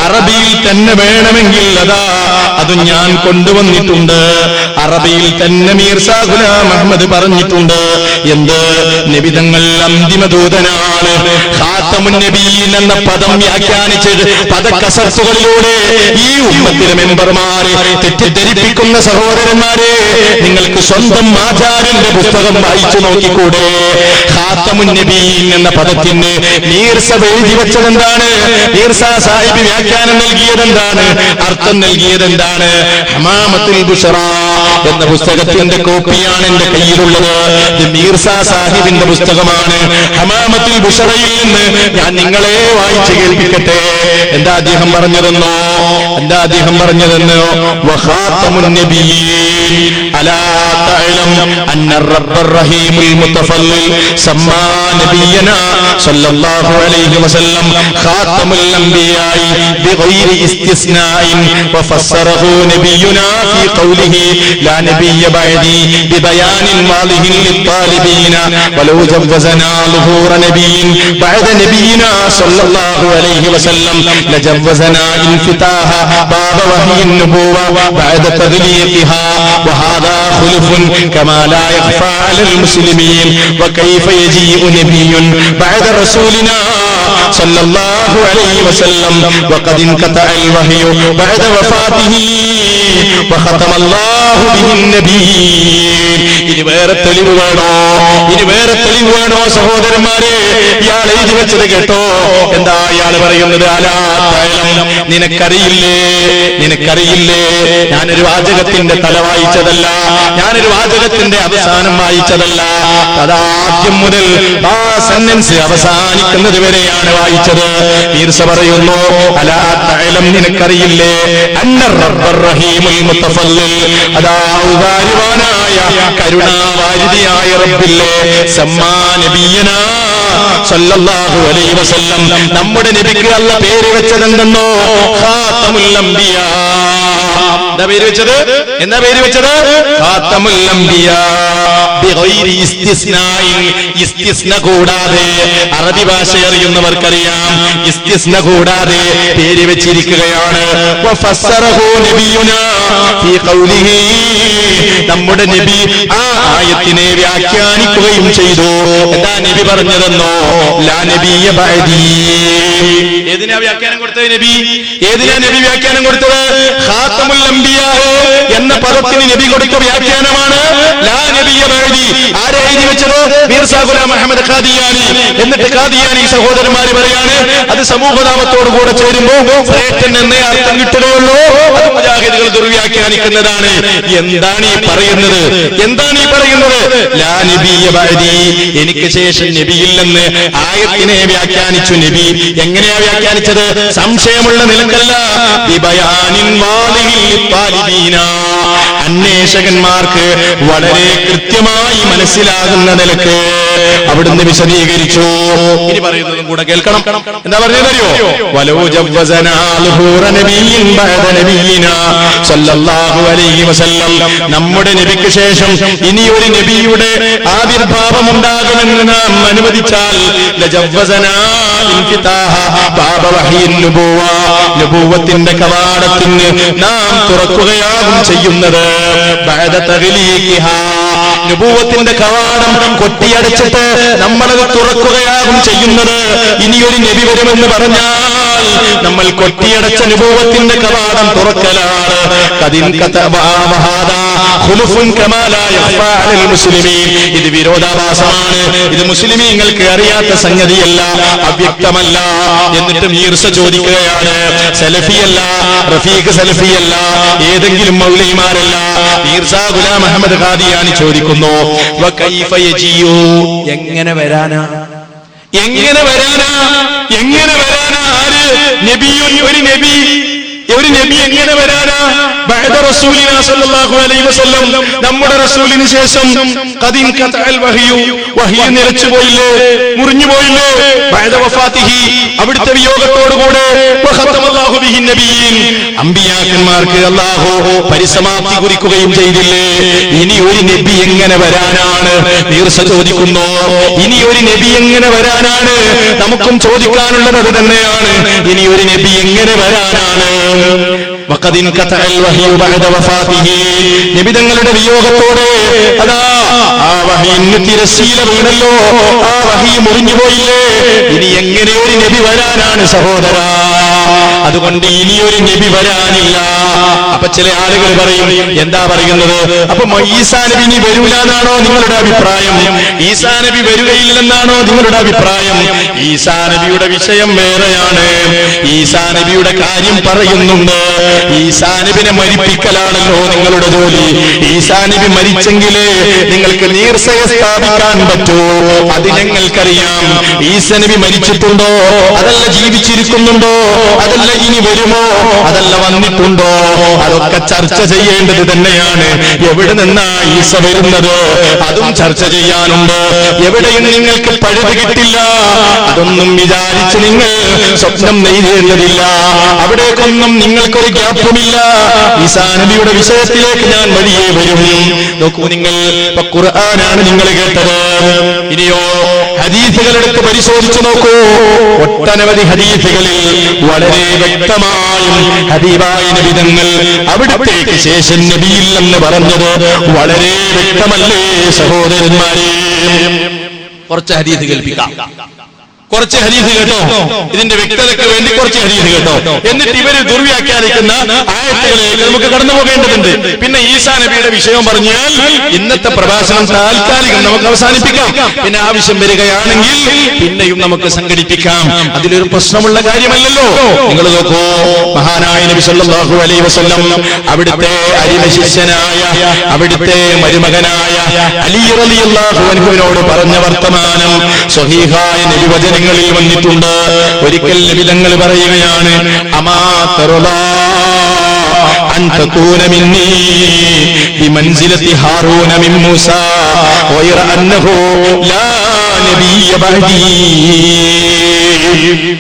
അറബിയിൽ തന്നെ വേണമെങ്കിൽ അതും ഞാൻ കൊണ്ടുവന്നിട്ടുണ്ട്. അറബിയിൽ തന്നെ മീർസാ ഗുലാം അഹ്മദ് പറഞ്ഞിട്ടുണ്ട്. എന്ത്? നിബിധങ്ങൾ അന്തിമ ദൂതനാണ്. ഖാതമുൻ നബിയീൻ എന്ന പദം വ്യാഖ്യാനിച്ച് പദക്കസർത്തുകളിലൂടെ ഈ ഉമ്മത്തിലെ മെമ്പർമാരെ തെറ്റിദ്ധരിപ്പിക്കുന്ന സഹോദരന്മാരെ, നിങ്ങൾക്ക് സ്വന്തം ആചാര്യന്റെ പുസ്തകം വായിച്ചു നോക്കിക്കൂടെ? ഖാതമുൻ നബിയീൻ എന്ന പദത്തിന് മീർസ എഴുതി വെച്ചതെന്താണ്? മീർസ സാഹിബ് വ്യാഖ്യാനം നൽകിയതെന്താണ്? അർത്ഥം നൽകിയതെന്താണ്? ഹമാമത്തുൽ ബുശ്റ എന്ന പുസ്തകത്തിന്റെ കോപ്പിയാണ് എന്റെ കയ്യിലുള്ളത്. ഇത് മീർസ സാഹിബിന്റെ പുസ്തകമാണ്. ഹമാമത്തുൽ ബുശ്റയിൽ നിന്ന് ഞാൻ നിങ്ങളെ വായിച്ചു കേൾപ്പിക്കട്ടെ. എന്താ അദ്ദേഹം പറഞ്ഞതെന്നോ? വഖാതമുൻ നബിയീൻ അലാ തഅലം അന്ന റബ്ബർ റഹീമുൽ മുതഫല്ലിൽ സമ്മാ നബിയനാ സല്ലല്ലാഹു അലൈഹി വസല്ലം ഖാതമുൽ അംബിയാഇ ബിഗൈരി ഇസ്തിസ്നാഇൻ വഫസ്സറഹു നബിയുനാ ഫീ ഖൗലിഹി ലാ നബിയ്യ ബഅദി ബിബയാനിൻ വാളിഹിൻ ലിത്താലിബീന വലൗ ജവ്വസനാ ളുഹൂറ നബിയ്യിൻ ബഅദ നബിയിനാ സല്ലല്ലാഹു അലൈഹി വസല്ലം ലജവ്വസനാ ഇൻഫിതാഹ ബാബ വഹിയിൻ നുബുവ ബഅദ തഗ്ലീഖിഹാ വഹാദാ ഖുലുഫുൻ കമാ ലാ യഖ്ഫാ അലൽ മുസ്ലിമീൻ വകൈഫ യജീഉ നബിയ്യുൻ ബഅദ റസൂലിനാ സല്ലല്ലാഹു അലൈഹി വസല്ലം വഖദ് ഇൻഖതഅൽ വഹ്യു ബഅദ വഫാതിഹി വഖതമ അല്ലാഹു ബിഹിൻ നബിയ്യീൻ. ഇനി വേറെ തെളിവ് വേണോ സഹോദരന്മാരെ? ഇയാൾ എഴുതി വെച്ചത് കേട്ടോ. എന്താ ഇയാൾ പറയുന്നത്? അലാ തഅലം, നിനക്കറിയില്ലേ? ഞാനൊരു വാചകത്തിന്റെ തല വായിച്ചതല്ല, ഞാനൊരു വാചകത്തിന്റെ അവസാനം വായിച്ചതല്ല. അതാദ്യം മുതൽ ആ സെന്റൻസ് അവസാനിക്കുന്നത് വരെയാണ് വായിച്ചത്. മീർസ പറയുന്നു, അലാ തഅലം, നിനക്കറിയില്ലേ? അന്ന റബ്ബർ റഹീമുൽ മുതഫല്ലിൽ, അതാ ഉദാരവാനായ കരുണാവാരിധിയായ റബ്ബില്ലേ, സമ്മാ നബിയനാ സല്ലല്ലാഹു അലൈഹി വസല്ലം, നമ്മുടെ നബിക്ക് അല്ലാഹ് പേര് വെച്ചതെന്തെന്നോ? ഖാതമുൽ അംബിയാ. എന്താ പേര് വെച്ചത്? ഖാതമുൽ അംബിയാ ബിഗൈരി ഇസ്തിസ്നാഇൻ, ഇസ്തിസ്ന കൂടാതെ. അറബി ഭാഷ അറിയുന്നവർക്കറിയാം, ഇസ്തിസ്ന കൂടാതെ പേര് വെച്ചിരിക്കുകയാണ്. വഫസ്സറഹു നബിയുനാ ഫീ ഖൗലിഹി, നമ്മുടെ നബി ആ ആയത്തിനെ വ്യാഖ്യാനിക്കുകയും ചെയ്തു. എന്താ നബി പറഞ്ഞതെന്നോ? ലാ നബിയ്യ ബഅദി. ഏതിനാ വ്യാഖ്യാനം കൊടുത്തത് നബി? വ്യാഖ്യാനം കൊടുത്തത് ഖാതമുൽ അംബിയാ എന്ന പദത്തിന് നബി കൊടുത്ത വ്യാഖ്യാനമാണ് ലാ നബിയ്യ ബഅദി. ആരെ എഴുതി വെച്ചത്? മീർസാ ഗുലാം അഹ്മദ് ഖാദിയാനി. എന്നിട്ട് ഖാദിയാനി സഹോദരന്മാര് പറയാണ്, അത് സമൂഹനാമത്തോടു കൂടെ ചേരുമ്പോൾ ശ്രേഷ്ഠൻ എന്നേ അർത്ഥം കിട്ടുകയുള്ളൂ, അത് മുജാഹിദുകൾ ദുർവ്യാഖ്യാനിക്കുന്നതാണ്. എന്താണ് ഈ പറയുന്നത്? ലാ നബിയ്യ ബഅദി, എനിക്ക് ശേഷം നബിയില്ലെന്ന് ആയത്തിനെ വ്യാഖ്യാനിച്ചു നബി. എങ്ങനെയാ വ്യാഖ്യാനിച്ചത്? സംശയമുള്ള നിലക്കല്ല, ബിബയാനിൻ വാളിഹിൽ ലിത്താലിബീന, അന്വേഷകന്മാർക്ക് വളരെ കൃത്യമായി മനസ്സിലാകുന്ന നിലക്ക് അവിടുന്ന് വിശദീകരിച്ചു. ഇനി പറയുന്നതും കൂടെ കേൾക്കണം. എന്താ പറഞ്ഞതറിയോ? വലൗ ജവ്വസനാ ളുഹൂറ നബിയ്യിൻ ബഅദ നബിയിനാ സല്ലല്ലാഹു അലൈഹി വസല്ലം, നമ്മുടെ നബിക്ക് ശേഷം ഇനി ഒരു നബിയുടെ ആവിർഭാവം ഉണ്ടാകുമെന്ന് നാം അനുവദിച്ചാൽ ലജവ്വസനാ ഇൻഫിതാഹ ബാബ വഹിയിൻ നുബുവ, നബുവത്തിന്റെ കവാടത്തിന് നാം തുറക്കുകയാകും ചെയ്യുന്നത്. ബഅദ തഗ്ലീഖിഹാ, നബുവത്തിന്റെ കവാടം കൊട്ടിയടച്ചിട്ട് നമ്മളത് തുറക്കുകയാകും ചെയ്യുന്നത്. ഇനിയൊരു നബി വരുമെന്ന് പറഞ്ഞാൽ നമ്മൾ കൊട്ടിയടച്ച അനുഭവത്തിന്റെ കവാടം തുറക്കലാണ്. ഇത് വിരോധാഭാസമാണ്, ഇത് മുസ്ലിമീങ്ങൾക്ക് അറിയാത്ത സംഗതിയല്ല, അവ്യക്തമല്ല. എന്നിട്ട് മീർസ ചോദിക്കുകയാണ്, സലഫിയല്ല, റഫീഖ് സലഫിയല്ല, ഏതെങ്കിലും മൗലവിമാരല്ല, മീർസ ഗുലാം അഹമ്മദ് ഖാദിയാനി ചോദിക്കുന്നു, വകൈഫ യജിയു, എങ്ങനെ വരാനാ, എങ്ങനെ വരാനാ, എങ്ങനെ വരാനാ? ആര് നബിയുൻ, ഒരു നബി എങ്ങനെ വരാനാ? ബഅദ റസൂലിനാ സല്ലല്ലാഹു അലൈഹി വസല്ലം, നമ്മുടെ റസൂലിന് ശേഷം ഖദിൻ ഖതഅൽ വഹ്യു, വഹ്യ് നിലച്ചു പോയില്ലേ, മുറിഞ്ഞു പോയില്ലേ? ബഅദ വഫാത്തിഹി, അവിടുത്തെ വിയോഗത്തോടുകൂടെ വഖതമല്ലാഹു ബിഹി നബിയീൻ, അമ്പിയാക്കന്മാർക്ക് അല്ലാഹു പരിസമാപ്തി കുറിക്കുകയും ചെയ്തില്ലേ? ഇനി ഒരു നബി എങ്ങനെ വരാനാണ്? മീർസ ചോദിക്കുന്നു, ഇനി ഒരു നബി എങ്ങനെ വരാനാണ്? നമുക്കും ചോദിക്കാനുള്ളത് അത് തന്നെയാണ്, ഇനി ഒരു നബി എങ്ങനെ വരാനാണ്? നിബിതങ്ങളുടെ വിയോഗത്തോടെ അതാ ആ വഹീന് തിരശ്ശീല വീണല്ലോ, ആ വഹീ മുറിഞ്ഞുപോയില്ലേ? ഇനി എങ്ങനെ ഒരു നബി വരാനാണ് സഹോദര? അതുകൊണ്ട് ഇനിയൊരു നബി വരാനില്ല. അപ്പൊ ചില ആളുകൾ പറയും, എന്താ പറയുന്നത്? അപ്പൊ ഈസാ നബി ഇനി വരൂലെന്നാണോ നിങ്ങളുടെ അഭിപ്രായം? ഈസാ നബി വരികയില്ലെന്നാണോ നിങ്ങളുടെ അഭിപ്രായം? ഈസാ നബിയുടെ വിഷയം വേറെയാണ്. ഈസാ നബിയുടെ കാര്യം പറയുന്നുണ്ട്. ഈസാ നബിനെ മരിപ്പിക്കലാണല്ലോ നിങ്ങളുടെ ജോലി. ഈസാ നബി മരിച്ചെങ്കിലേ നിങ്ങൾക്ക് നീർസയെ സ്ഥാപിക്കാൻ പറ്റൂ. അത് ഞങ്ങൾക്കറിയാം. ഈസാ നബി മരിച്ചിട്ടുണ്ടോ? അതല്ല ജീവിച്ചിരിക്കുന്നുണ്ടോ? അതല്ല ഇനി വരുമോ? അതല്ല വന്നിട്ടുണ്ടോ? അതൊക്കെ ചർച്ച ചെയ്യേണ്ടത് തന്നെയാണ്. എവിടെ നിന്നാ ഈസ വരുന്നത്? അതും ചർച്ച ചെയ്യാനുണ്ട്. എവിടെയും നിങ്ങൾക്ക് പഴുത് കിട്ടില്ല. അതൊന്നും വിചാരിച്ച് നിങ്ങൾ സ്വപ്നം നെയ്തേണ്ടതില്ല. അവിടേക്കൊന്നും നിങ്ങൾക്കൊരു ഗ്യാപ്പുമില്ല. ഈസാ നബിയുടെ വിഷയത്തിലേക്ക് ഞാൻ വഴിയേ വരും. നോക്കൂ, നിങ്ങൾ ഖുർആനാണ് നിങ്ങൾ കേട്ടത്. ഇനിയോ ഹദീസുകൾ എടുത്ത് പരിശോധിച്ചു നോക്കൂ. ഒട്ടനവധി ഹദീസുകളിൽ വളരെ വ്യക്തമായും ഹബീബായ നബി തങ്ങൾ അവിടത്തേക്ക് ശേഷം നബിയില്ലെന്ന് പറഞ്ഞത് വളരെ വ്യക്തമല്ലേ സഹോദരന്മാരെ? കുറച്ച് ഹദീസ് കേൾപ്പിക്കാം. കുറച്ച് ഹദീസ് കേട്ടോ, ഇതിന്റെ വ്യക്തതയ്ക്ക് വേണ്ടി കുറച്ച് ഹദീസ് കേട്ടോ. എന്നിട്ട് ഇവര് ദുർവ്യാഖ്യാനിക്കുന്ന ആയത്തുകളിലേക്ക് നമുക്ക് കടന്നു പോകേണ്ടതുണ്ട്. പിന്നെ ഈസാ നബിയുടെ വിഷയം പറഞ്ഞാൽ ഇന്നത്തെ പ്രഭാഷണം താൽക്കാലികം നമുക്ക് അവസാനിപ്പിക്കാം. പിന്നെ ആവശ്യം വരികയാണെങ്കിൽ പിന്നെയും നമുക്ക് സംഘടിപ്പിക്കാം. അതിലൊരു പ്രശ്നമുള്ള കാര്യമല്ലല്ലോ. നിങ്ങൾ നോക്കൂ, മഹാനായ നബി സല്ലല്ലാഹു അലൈഹി വസല്ലം അവിടുത്തെ അരിമ ശിഷ്യനായ അവിടുത്തെ മരുമകനായ അലി റളിയല്ലാഹു അൻഹുവിനോട് പറഞ്ഞ വർത്തമാനം സ്വഹീഹായ നബി വചനങ്ങളിൽ വന്നിട്ടുണ്ട്. ഒരിക്കൽ നബി തങ്ങൾ പറയുകയാണ്, അമാ തറുദാ അൻ തകൂന മിന്നി ബിമൻസിലതി ഹാറൂന മിൻ മൂസാ വയറ അന്നഹു ലാ നബിയ ബഅദി.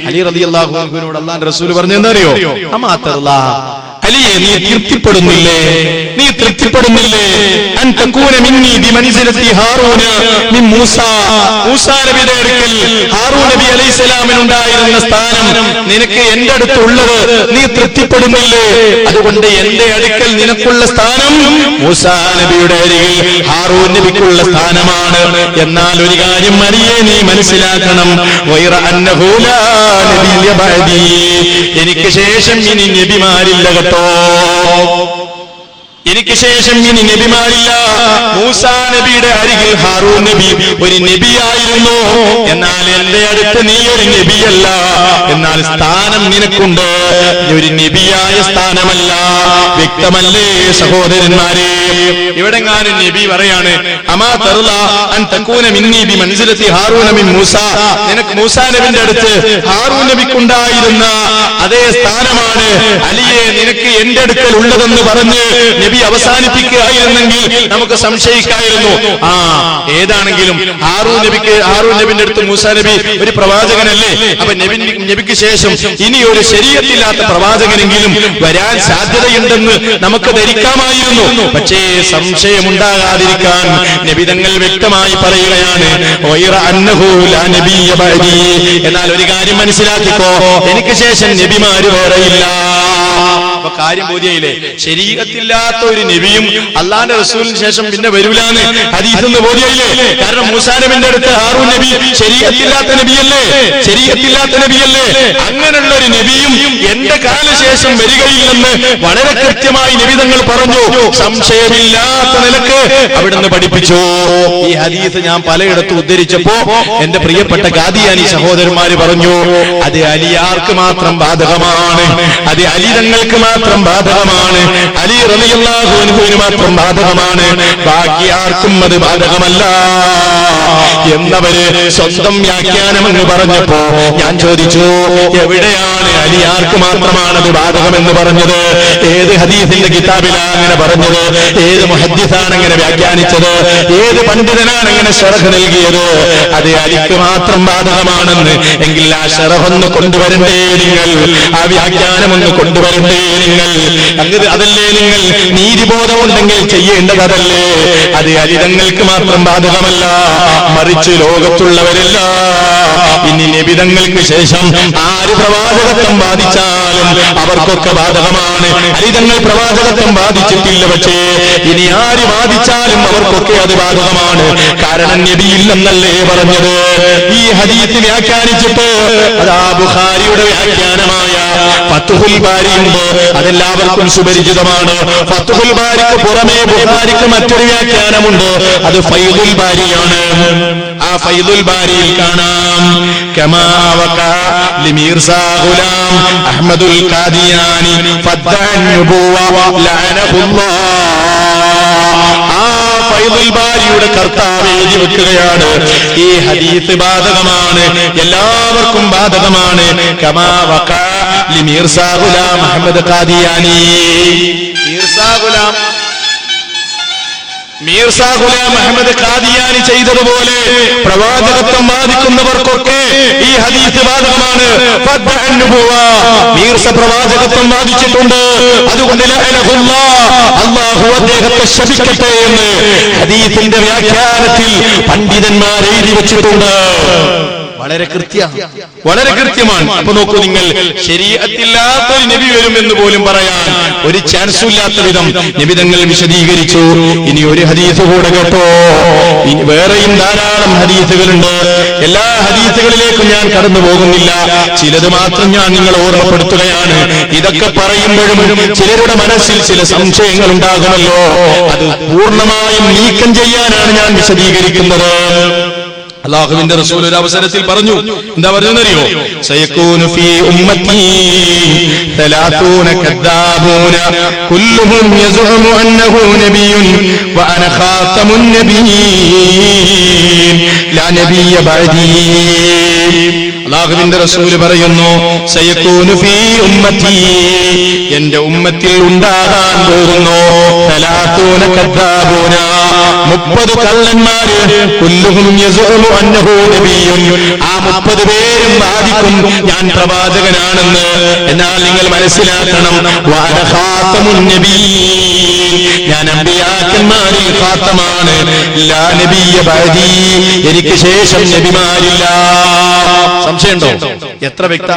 അലി റളിയല്ലാഹു അൻഹുവിനോട് അല്ലാഹുവിന്റെ റസൂൽ പറഞ്ഞെന്തറിയോ? അമാ തറുദാ, അലിയെ നീ തൃപ്തിപ്പെടുന്നില്ലേ? നീ തൃപ്തിപ്പെടുന്നില്ലേ? അൻ തകൂന മിന്നി ബിമൻസിലതി ഹാറൂന മിൻ മൂസാ, മൂസാ നബിയുടെ അടുക്കൽ ഹാറൂൻ നബി അലൈഹിസ്സലാമിനുണ്ടായിരുന്ന സ്ഥാനം നിനക്ക് എന്റെ അടുത്തുള്ളത് നീ തൃപ്തിപ്പെടുന്നില്ലേ? അതുകൊണ്ട് എന്റെ അടുക്കൽ നിനക്കുള്ള സ്ഥാനം മൂസാ നബിയുടെ അരികിൽ ഹാറൂൻ നബിക്കുള്ള സ്ഥാനമാണ്. എന്നാൽ ഒരു കാര്യം അലിയെ നീ മനസ്സിലാക്കണം, വൈറ അന്നഹു ലാ നബിയ ബഅദി, എനിക്ക് ശേഷം ഇനി നബിമാരില്ല കേട്ടോ. എനിക്ക് ശേഷം ഇനി നബിമാരില്ല. മൂസാ നബിയുടെ അരികിൽ ഹാറൂൻ നബി ഒരു നബിയായിരുന്നു. എന്നാൽ എന്റെ അടുത്ത് നീ ഒരു നബിയല്ല. എന്നാൽ സ്ഥാനം നിനക്കുണ്ട്, ഒരു നബിയായ സ്ഥാനമല്ല. വ്യക്തമല്ലേ സഹോദരന്മാരെ? ഇവിടെങ്ങാനും നബി പറയാണ്, അമാ തറുദാ അൻ തകൂന മിന്നി ബിമൻസിലതി ഹാറൂന മിൻ മൂസാ, നിനക്ക് മൂസാ നബിന്റെ അടുത്ത് ഹാറൂൻ നബിക്കുണ്ടായിരുന്ന അതേ സ്ഥാനമാണ് അലിയെ നിനക്ക് എന്റെ അടുക്കൽ ഉള്ളതെന്ന് പറഞ്ഞ് നബി അവസാനിപ്പിക്കുകയായിരുന്നെങ്കിൽ നമുക്ക് സംശയിക്കായിരുന്നു. ഏതാണെങ്കിലും ഹാറൂൻ നബിന്റെ അടുത്ത് മൂസാ നബി ഒരു പ്രവാചകനല്ലേ? അപ്പൊ നബിക്ക് ശേഷം ഇനി ഒരു ശരീഅത്തില്ലാത്ത പ്രവാചകനെങ്കിലും വരാൻ സാധ്യതയുണ്ടെന്ന് നമുക്ക് ധരിക്കാമായിരുന്നു. പക്ഷേ സംശയമുണ്ടാകാതിരിക്കാൻ നബി തങ്ങൾ വ്യക്തമായി പറയുകയാണ്, വൈറ അന്നഹു ലാ നബിയ ബഅദി. എന്നാൽ ഒരു കാര്യം മനസ്സിലാക്കിക്കോ, എനിക്ക് ശേഷം നബിമാര് വേറെയില്ല. അപ്പൊ കാര്യം ബോധ്യയില്ലേ? ശരീഅത്തില്ലാത്ത ഒരു നബിയും അള്ളാന്റെ റസൂലിന് ശേഷം പിന്നെ വരൂലാന്ന് ഹദീസിന്ന് ബോധ്യയില്ലേ? കാരണം മൂസാ നബിന്റെ അടുത്ത് ഹാറൂൻ നബി ശരീഅത്തില്ലാത്ത നബിയല്ലേ? ശരീഅത്തില്ലാത്ത നബിയല്ലേ? അങ്ങനെയുള്ള ഒരു നബിയും എന്റെ കാലശേഷം വരികയില്ലെന്ന് വളരെ കൃത്യമായി നബി തങ്ങൾ പറഞ്ഞു. സംശയമില്ലാത്ത നിലക്ക് അവിടുന്ന് പഠിപ്പിച്ചു. ഈ ഹദീസ് ഞാൻ പലയിടത്തും ഉദ്ധരിച്ചപ്പോ എന്റെ പ്രിയപ്പെട്ട ഖാദിയാനി സഹോദരന്മാര് പറഞ്ഞു, അത് അലിയാർക്ക് മാത്രം ബാധകമാണ്, അത് അലി തങ്ങൾക്ക് മാത്രം ബാധകമാണ്, അലി റളിയല്ലാഹു അൻഹുവിന് മാത്രം ബാധകമാണ്, ബാക്കി ആർക്കും അത് ബാധകമല്ല എന്നവര് സ്വന്തം വ്യാഖ്യാനം എന്ന് പറഞ്ഞപ്പോ ഞാൻ ചോദിച്ചു, എവിടെയാണ് അലിയാർക്ക് മാത്രമാണത് ബാധകമെന്ന് പറഞ്ഞത്? ഏത് ഹദീസിന്റെ കിതാബിലാണ് അങ്ങനെ പറഞ്ഞത്? ഏത് മുഹദ്ദിസാണ് അങ്ങനെ വ്യാഖ്യാനിച്ചത്? ഏത് പണ്ഡിതനാണ് അങ്ങനെ ശറഹ് നൽകിയത്? അത് അലിക്ക് മാത്രം ബാധകമാണെന്ന് എങ്കിൽ ആ ശറഹ് ഒന്ന് കൊണ്ടുവരണ്ടേ നിങ്ങൾ? ആ വ്യാഖ്യാനം ഒന്ന് കൊണ്ടുവരണ്ടേ നിങ്ങൾ? അതല്ലേ നിങ്ങൾ നീതിബോധമുണ്ടെങ്കിൽ ചെയ്യേണ്ടതല്ലേ? അത് അലിതങ്ങൾക്ക് മാത്രം ബാധകമല്ല, മറിച്ച് ലോകത്തുള്ളവരല്ല, ഇനി നബിതങ്ങൾക്ക് ശേഷം ആര് പ്രവാചകത്വം ബാധിച്ചാലും അവർക്കൊക്കെ ബാധകമാണ്. അലിതങ്ങൾ പ്രവാചകത്വം ബാധിച്ചിട്ടില്ല, പക്ഷേ ഇനി ആര് ബാധിച്ചാലും അവർക്കൊക്കെ അത് ബാധകമാണ്. കാരണം നബിയില്ലെന്നല്ലേ പറഞ്ഞത്? ഈ ഹദീസ് വ്യാഖ്യാനിച്ചിട്ട് അതാ ബുഖാരിയുടെ വ്യാഖ്യാനമായ ഫത്ഹുൽ ബാരിയുണ്ട്, അതെല്ലാവർക്കും സുപരിചിതമാണ്. ഫത്ഹുൽ ബാരിക്ക് പുറമെ ബുഖാരിക്ക് മറ്റൊരു വ്യാഖ്യാനമുണ്ട്, അത് ഫൈദുൽ ബാരിയാണ്. ആ ഫൈദുൽ ബാരിയിൽ കാണാം, കമാ വഖഅ ലിമീർസാ ഗുലാം അഹ്മദുൽ ഖാദിയാനി ഫദ്ദഅൻ നുബുവ്വ ലഅനഹുല്ലാഹ്. ആ ഫൈദുൽ ബാരിയുടെ കർത്താവ് എഴുതി വെക്കുകയാണ്, ഈ ഹദീസ് ബാധകമാണ്, എല്ലാവർക്കും ബാധകമാണ്. കമാ വഖഅ ലിമീർസാ ഗുലാം അഹ്മദ് ഖാദിയാനി. മീർസാ ഗുലാം അഹ്മദ് ഖാദിയാനി ചെയ്തതുപോലെ പ്രവാചകത്വം ബാധിക്കുന്നവർക്കൊക്കെ ഈ ഹദീസ് ബാധകമാണ്. മീർസ പ്രവാചകത്വം ബാധിച്ചിട്ടുണ്ട്, അതുകൊണ്ട് അല്ലാഹു അദ്ദേഹത്തെ ശപിക്കട്ടെ എന്ന് ഹദീസിന്റെ വ്യാഖ്യാനത്തിൽ പണ്ഡിതന്മാർ എഴുതി വെച്ചിട്ടുണ്ട്. വളരെ കൃത്യമാണ്. അപ്പൊ നോക്കൂ നിങ്ങൾ, ശരീഅത്തില്ലാത്ത ഒരു നബി വരുമെന്ന് പോലും പറയാൻ ഒരു ചാൻസും ഇല്ലാത്ത വിധം നബിതങ്ങൾ വിശദീകരിച്ചു. ഇനി ഒരു ഹദീസ് കൂടെ കേട്ടോ, വേറെയും ധാരാളം ഹദീസുകളുണ്ട്. എല്ലാ ഹദീസുകളിലേക്കും ഞാൻ കടന്നു പോകുന്നില്ല, ചിലത് മാത്രം ഞാൻ നിങ്ങളെ ഓർമ്മപ്പെടുത്തുകയാണ്. ഇതൊക്കെ പറയുമ്പോഴും ചിലരുടെ മനസ്സിൽ ചില സംശയങ്ങൾ ഉണ്ടാകുമല്ലോ, അത് പൂർണ്ണമായും നീക്കം ചെയ്യാനാണ് ഞാൻ വിശദീകരിക്കുന്നത്. അല്ലാഹുവിന്റെ റസൂൽ ഒരു അവസരത്തിൽ പറഞ്ഞു, എന്താ പറഞ്ഞെന്നറിയോ? സയകൂനു ഫീ ഉമ്മത്തി 30 കദ്ദാബൂന കുല്ലുഹും യസ്ഉമു അന്നഹു നബിയ്യുൻ വ അന ഖാതമുൻ നബിയ്യീൻ ലാ നബിയ്യ ബഅദീ. അല്ലാഹുവിന്റെ റസൂൽ പറയുന്നു, സയകൂനു ഫീ ഉമ്മത്തി, എന്റെ ഉമ്മത്തിൽ ഉണ്ടാകാൻ പോകുന്നു 30 കദ്ദാബൂന, 30 കള്ളന്മാര്, കുല്ലുഹും യസ്ഉമു അന്നഹു നബിയ്യുൻ, ആ 30 പേരും വാദിക്കും ഞാൻ പ്രവാചകനാണെന്ന്. എന്നാൽ നിങ്ങൾ മനസ്സിലാക്കണം, വഅന ഖാതമുൻ നബിയ്യീൻ, ഞാൻ അമ്പിയാക്കന്മാരിൽ ഖാതമാണ്, ലാ നബിയ്യ ബഅദീ, എനിക്ക് ശേഷം നബിമാരില്ല. സംശയമുണ്ടോ? എത്ര വ്യക്ത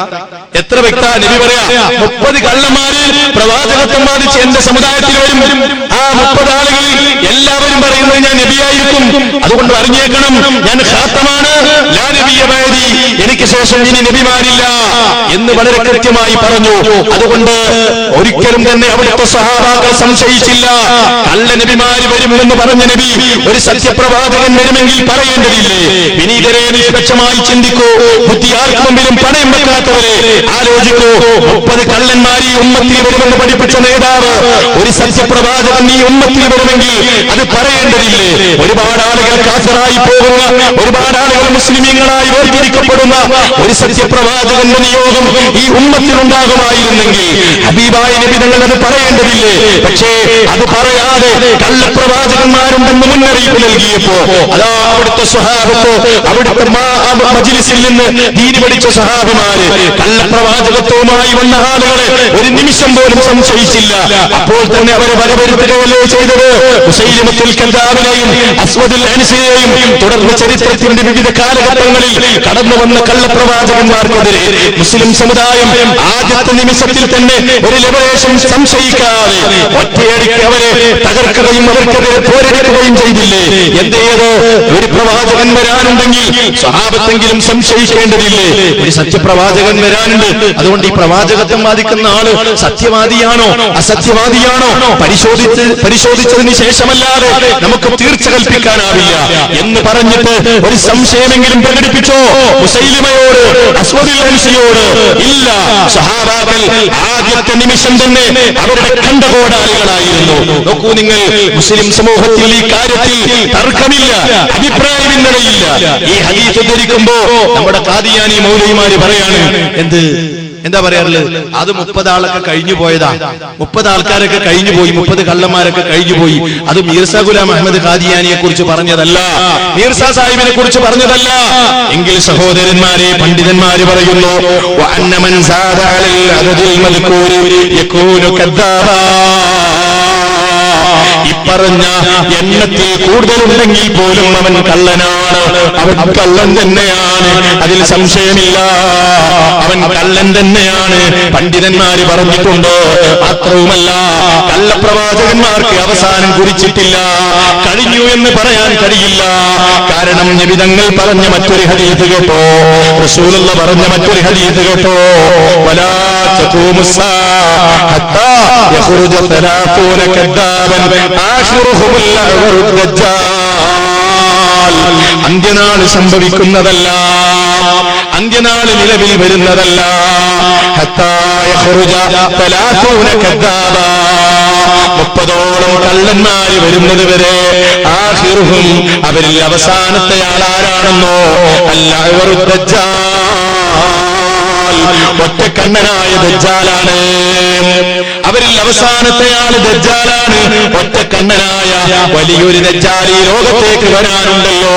നബി പറയാ, 30 കള്ളന്മാര് പ്രവാചകത്വം ബാധിച്ച് എന്റെ സമുദായത്തിൽ വരും. ആ 30 ആളുകളിൽ എല്ലാവരും പറയുന്നത് ഞാൻ നബിയായിരിക്കും, അതുകൊണ്ട് അറിഞ്ഞേക്കണം ഞാൻ ഖാതമാണ്, ലാ നബിയ്യ ബഅദീ, എനിക്ക് ശേഷം ഇനി നബിമാരില്ല എന്ന് വളരെ കൃത്യമായി പറഞ്ഞു. അതുകൊണ്ട് ഒരിക്കലും തന്നെ അവിടുത്തെ സ്വഹാബാക്കൾ സംശയിച്ചില്ല. കള്ള നബിമാര് വരുമെന്ന് പറഞ്ഞ നബി ഒരു സത്യപ്രവാചകൻ വരുമെങ്കിൽ പറയേണ്ടതില്ലേ? വിനീതരെ നിഷ്പക്ഷമായി ചിന്തിക്കൂ, ബുദ്ധി ആർക്കു മുമ്പിലും പണയം വെക്കാത്തവരെ ആലോചിക്കൂ. 30 കള്ളന്മാർ ഈ ഉമ്മത്തിൽ വരുമെന്ന് പഠിപ്പിച്ച നേതാവ് ഒരു സത്യപ്രവാചകൻ ഈ ഉമ്മത്തിൽ വരുമെങ്കിൽ അത് പറയേണ്ടതില്ലേ? ഒരുപാട് ആളുകൾ കാഫിറായി പോകുന്ന, ഒരുപാട് ആളുകൾ മുസ്ലിമീങ്ങളായി വേർതിരിക്കപ്പെടുന്ന ഒരു സത്യപ്രവാചകന്റെ നിയോഗം ഈ ഉമ്മത്തിൽ ഉണ്ടാകുമായിരുന്നെങ്കിൽ ഹബീബായ നബി തങ്ങൾ അത് പറയേണ്ടതില്ലേ? പക്ഷേ അത് പറയാതെ കള്ളപ്രവാചകന്മാരുണ്ടെന്ന് മുന്നറിയിപ്പ് നൽകിയപ്പോ അതാ അവിടുത്തെ സ്വഹാബത്ത്, അവിടുത്തെ മജ്ലിസിൽ നിന്ന് ദീൻ പഠിച്ച സ്വഹാബിമാര് കള്ളപ്രവാചകത്വവുമായി വന്ന ആളുകളെ ഒരു നിമിഷം പോലും സംശയിച്ചില്ല. അപ്പോൾ തന്നെ അവരെ വരവരുത്തുകയല്ലേ ചെയ്തത്? മുസൈലിമത്തുൽ കദ്ദാബിനെയും അസ്വദുൽ അൻസിയെയും തുടർന്ന് ചരിത്രത്തിന്റെ വിവിധ കാലഘട്ടങ്ങളിൽ കടന്നു വന്ന കള്ളപ്രവാചകന്മാർക്കെതിരെ മുസ്ലിം സമുദായം ആദ്യത്തെ നിമിഷത്തിൽ തന്നെ ഒരു ലിബറേഷൻ സംശയിക്കാതെ ഒറ്റയടിക്ക് അവരെ തകർക്കുകയും അവർക്കെതിരെ പോരെടുക്കുകയും ചെയ്തില്ലേ? എന്തേതോ ഒരു പ്രവാചകൻ വരാനുണ്ടെങ്കിൽ സ്വഹാബത്തെങ്കിലും സംശയിക്കേണ്ടതില്ലേ? ഒരു സത്യപ്രവാചകൻ വരാനുണ്ട്. അതുകൊണ്ട് ഈ പ്രവാചകത്വം വാദിക്കുന്ന ആള് സത്യവാദിയാണോ അസത്യവാദിയാണോ പരിശോധിച്ചതിന് ശേഷമല്ലാതെ നമുക്ക് തീർച്ച കൽപ്പിക്കാനാവില്ല എന്ന് പറഞ്ഞിട്ട് ഒരു സംശയമെങ്കിലും പ്രകടിപ്പിച്ചോ മുസൈലിമയോട്, അസ്വദുൽ അൻസിയോട്? ഇല്ല. സഹാബാക്കൾ ആദ്യത്തെ നിമിഷം തന്നെ അവരുടെ ഖണ്ഡകോടാലികളായിരുന്നു. നോക്കൂ നിങ്ങൾ, മുസ്ലിം സമൂഹത്തിൽ ഈ കാര്യത്തിൽ തർക്കമില്ല, അഭിപ്രായ ഭിന്നതയില്ല. ഈ ഹദീസ് ഉദ്ധരിക്കുമ്പോ നമ്മുടെ ഖാദിയാനി മൗലവിമാര് പറയാണ്, എന്താ പറയാറുള്ളത്? അത് 30 ആളൊക്കെ കഴിഞ്ഞു പോയതാ, 30 ആൾക്കാരൊക്കെ കഴിഞ്ഞു പോയി, 30 കള്ളന്മാരൊക്കെ കഴിഞ്ഞു പോയി. അത് മീർസ ഗുലാം അഹമ്മദ് ഖാദിയാനിയെ കുറിച്ച് പറഞ്ഞതല്ല, മീർസ സാഹിബിനെ കുറിച്ച് പറഞ്ഞതല്ല. എങ്കിൽ സഹോദരന്മാരെ, പണ്ഡിതന്മാര് പറയുന്നു, വഅന്ന മൻ സാദ അലൽ അദദിൽ മദ്കൂരി യകൂനു കദ്ദാബാ. ഇപ്പറഞ്ഞ എണ്ണത്തിൽ കൂടുതലുണ്ടെങ്കിൽ പോലും അവൻ കള്ളനാണ്, അവൻ കള്ളൻ തന്നെയാണ്, അതിൽ സംശയമില്ല, അവൻ കള്ളൻ തന്നെയാണ്. പണ്ഡിതന്മാര് പറഞ്ഞിട്ടുണ്ട്. മാത്രവുമല്ല, കള്ളപ്രവാചകന്മാർക്ക് അവസാനം കുറിച്ചിട്ടില്ല, കഴിഞ്ഞു എന്ന് പറയാൻ കഴിയില്ല. കാരണം നബി തങ്ങൾ പറഞ്ഞ മറ്റൊരു ഹദീസ് കേട്ടോ, റസൂലുള്ളാഹി പറഞ്ഞ മറ്റൊരു ഹദീസ് കേട്ടോ, വലാ തഖൂമുസ്സാ ഹത്താ യഖ്റുജ 30 കദ്ദാബൻ ആഖിറുഹുൽ അഅ്വറുദ് ദജ്ജാൽ. അന്ത്യനാൾ സംഭവിക്കുന്നതല്ല, അന്ത്യനാൾ നിലവിൽ വരുന്നതല്ല. ഹത്താ യഖ്റുജ 30 കദ്ദാബ, 30ഓളം കള്ളന്മാര് വരുന്നത് വരെ. ആഖിറുഹും, അവരിൽ അവസാനത്തെ ആളാരാണെന്നോ? അൽ അഅ്വറുദ് ദജ്ജാൽ, ഒറ്റക്കണ്ണനായ ദജ്ജാലാണ്. അവരിൽ അവസാനത്തെ ആള് ദജ്ജാലാണ്, ഒറ്റക്കണ്ണനായ വലിയൊരു ദജ്ജാൽ ഈ ലോകത്തേക്ക് വരാനുണ്ടല്ലോ.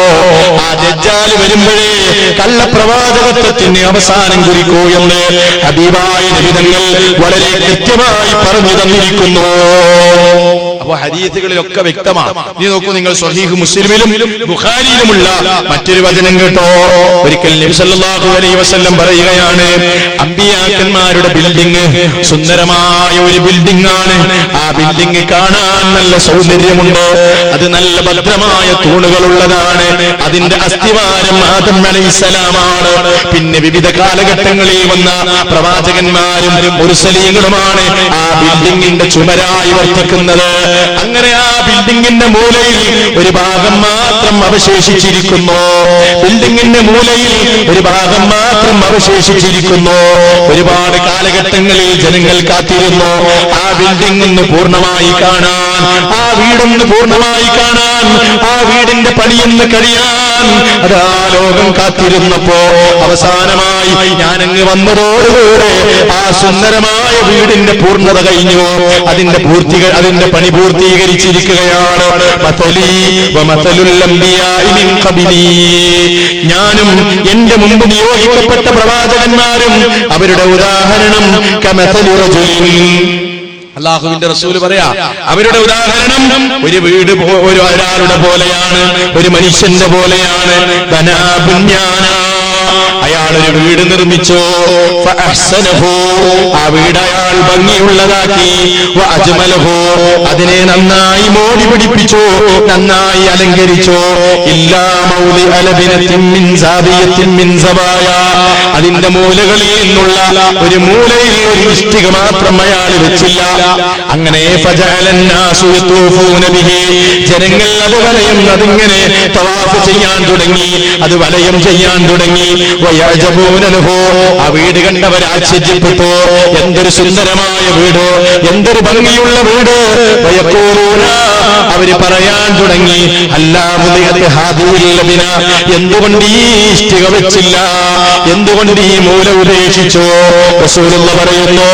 ആ ദജ്ജാൽ വരുമ്പോഴേ കള്ളപ്രവാചകത്വത്തിന് അവസാനം കുറിക്കൂ എന്ന് ഹബീബായ നബി തങ്ങൾ വളരെ കൃത്യമായി പറഞ്ഞു തന്നിരിക്കുന്നു. അപ്പൊ ഹദീസുകളിലൊക്കെ വ്യക്തമാണ്. നീ നോക്കൂ നിങ്ങൾ, സ്വഹീഹ് മുസ്ലിമിലും ബുഖാരിയിലുമുള്ള മറ്റൊരു വചനം കേട്ടോ. ഒരിക്കൽ നബി സല്ലല്ലാഹു അലൈഹി വസല്ലം പറയുകയാണ്, അമ്പിയാക്കന്മാരുടെ ബിൽഡിംഗ് സുന്ദരമായ ഒരു ബിൽഡിംഗ് ആണ്. ആ ബിൽഡിംഗ് കാണാൻ നല്ല സൗന്ദര്യമുണ്ട്, അത് നല്ല ഭദ്രമായ തൂണുകളുള്ളതാണ്. അതിന്റെ അസ്ഥിവാരം ആദം അലൈഹിസ്സലാമാണ്. പിന്നെ വിവിധ കാലഘട്ടങ്ങളിൽ വന്ന പ്രവാചകന്മാരും മുർസലീങ്ങളുമാണ് ആ ബിൽഡിംഗിന്റെ ചുമരായി വർത്തിക്കുന്നത്. അങ്ങനെ ആ ബിൽഡിംഗിന്റെ മൂലയിൽ ഒരു ഭാഗം മാത്രം അവശേഷിച്ചിരിക്കുന്നു, ബിൽഡിംഗിന്റെ മൂലയിൽ ഒരു ഭാഗം മാത്രം അവശേഷിച്ചിരിക്കുന്നു. ഒരുപാട് കാലഘട്ടങ്ങളിൽ ജനങ്ങൾ കാത്തിരുന്നു ആ ബിൽഡിംഗ് ഒന്ന് പൂർണ്ണമായി കാണാൻ, ആ വീടൊന്ന് പൂർണ്ണമായി കാണാൻ, ആ വീടിന്റെ പണിയൊന്ന് കഴിയാൻ. അതാ ലോകം കാത്തിരുന്നപ്പോ അവസാനമായി ഞാനങ്ങ് വന്നതോടുകൂടെ ആ സുന്ദരമായ വീടിന്റെ പൂർണ്ണത കഴിഞ്ഞു, അതിന്റെ പണി പൂർത്തീകരിച്ചിരിക്കുകയാണ്. ഞാനും എന്റെ മുമ്പ് നിയോഗിക്കപ്പെട്ട പ്രവാചകന്മാരും അവരുടെ ഉദാഹരണം അല്ലാഹുവിന്റെ റസൂൽ പറയാ, അവരുടെ ഉദാഹരണം ഒരു വീട് ഒരാളുടെ പോലെയാണ്, ഒരു മനുഷ്യന്റെ പോലെയാണ്. അയാളൊരു വീട് നിർമ്മിച്ചു, ആ വീട് അയാൾ ഭംഗിയുള്ളതാക്കി, അതിനെ നന്നായി മോടി പിടിപ്പിച്ചു, നന്നായി അലങ്കരിച്ചു. അതിന്റെ മൂലകളിൽ നിന്നുള്ള ഒരു മൂലയിൽ ഒരു ഇഷ്ടിക മാത്രം അയാൾ വെച്ചില്ല. അങ്ങനെ ജനങ്ങൾ അത് വലയം, അതിങ്ങനെ തവാഫ് ചെയ്യാൻ തുടങ്ങി, അത് വലയം ചെയ്യാൻ തുടങ്ങി. ആ വീട് കണ്ടവർ ആശ്ചര്യപ്പെട്ടു, എന്തൊരു സുന്ദരമായ വീട്, എന്തൊരു ഭംഗിയുള്ള വീട്. അവര് പറയാൻ തുടങ്ങി, എന്തുകൊണ്ട് ഈ ഇഷ്ടിക വെച്ചില്ല, എന്തുകൊണ്ട് ഈ മൂല ഉപേക്ഷിച്ചു? റസൂലുള്ളാഹി പറയുന്നു,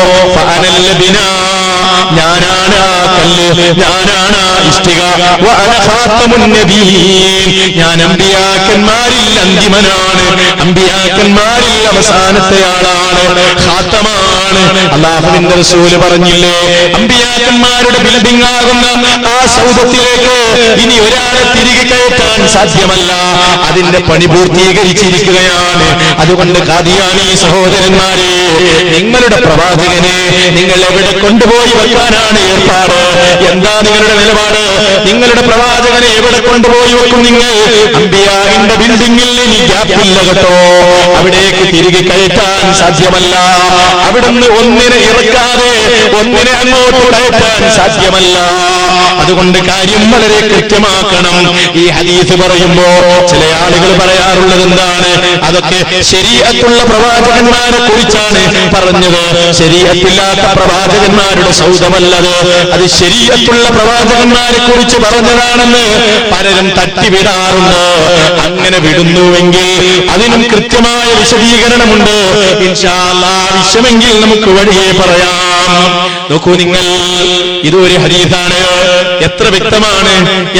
ഞാനാണ് ആ കല്ല്, ഞാനാണ് ആ ഇഷ്ടിക, ഞാൻ അമ്പിയാക്കന്മാരിൽ അന്തിമനാണ്, അമ്പിയാക്കന്മാരിൽ അവസാനത്തെ ആളാണ്, ഖാത്തമാണ് ബിൽഡിംഗാണ്. അല്ലാഹുവിന്റെ റസൂല് പറഞ്ഞില്ലേ, അമ്പിയാക്കന്മാരുടെ ബിൽഡിംഗ് ആകുന്ന ആ സൗധത്തിലേക്ക് ഇനി ഒരാളെ തിരികെ കയറ്റാൻ സാധ്യമല്ല. അതിന്റെ പണി പൂർത്തീകരിച്ചിരിക്കുകയാണ്. അതുകൊണ്ട് ഖാദിയാനി സഹോദരന്മാരെ, നിങ്ങളുടെ പ്രവാചകനെ നിങ്ങൾ എവിടെ കൊണ്ടുപോയി വെക്കാനാണ് ഏർപ്പാട്? എന്താ നിങ്ങളുടെ നിലപാട്? നിങ്ങളുടെ പ്രവാചകനെ എവിടെ കൊണ്ടുപോയി വെക്കും നിങ്ങൾ? അമ്പിയാവിന്റെ ബിൽഡിംഗിൽ ഇനി ഗ്യാപ്പില്ല കേട്ടോ. അവിടേക്ക് തിരികെ കയറ്റാൻ സാധ്യമല്ല. അവിടുന്ന് ഒന്നിനെ ഇറക്കാതെ ഒന്നിനെ അങ്ങോട്ട് കയറ്റാൻ സാധ്യമല്ല. അതുകൊണ്ട് കാര്യം വളരെ കൃത്യമാക്കണം. ഈ ഹദീസ് പറയുമ്പോ ചില ആളുകൾ പറയാറുള്ളത് എന്താണ്? അതൊക്കെ ശരീഅത്തുള്ള പ്രവാചകന്മാരെ കുറിച്ചാണ് പറഞ്ഞത്. ശരീഅത്തില്ലാത്ത പ്രവാചകന്മാരുടെ സൗദമല്ലത്. അത് ശരീഅത്തുള്ള പ്രവാചകന്മാരെ കുറിച്ച് പറഞ്ഞതാണെന്ന് പലരും തട്ടിവിടാറുണ്ട്. അങ്ങനെ വിടുന്നുവെങ്കിൽ അതിനും കൃത്യമായ വിശദീകരണമുണ്ട്. ഇൻഷാ അല്ലാഹ് ആവശ്യമെങ്കിൽ നമുക്ക് വഴിയെ പറയാം. നോക്കൂ നിങ്ങൾ, ഇതൊരു ഹദീസാണ്. എത്ര വ്യക്തമാണ്,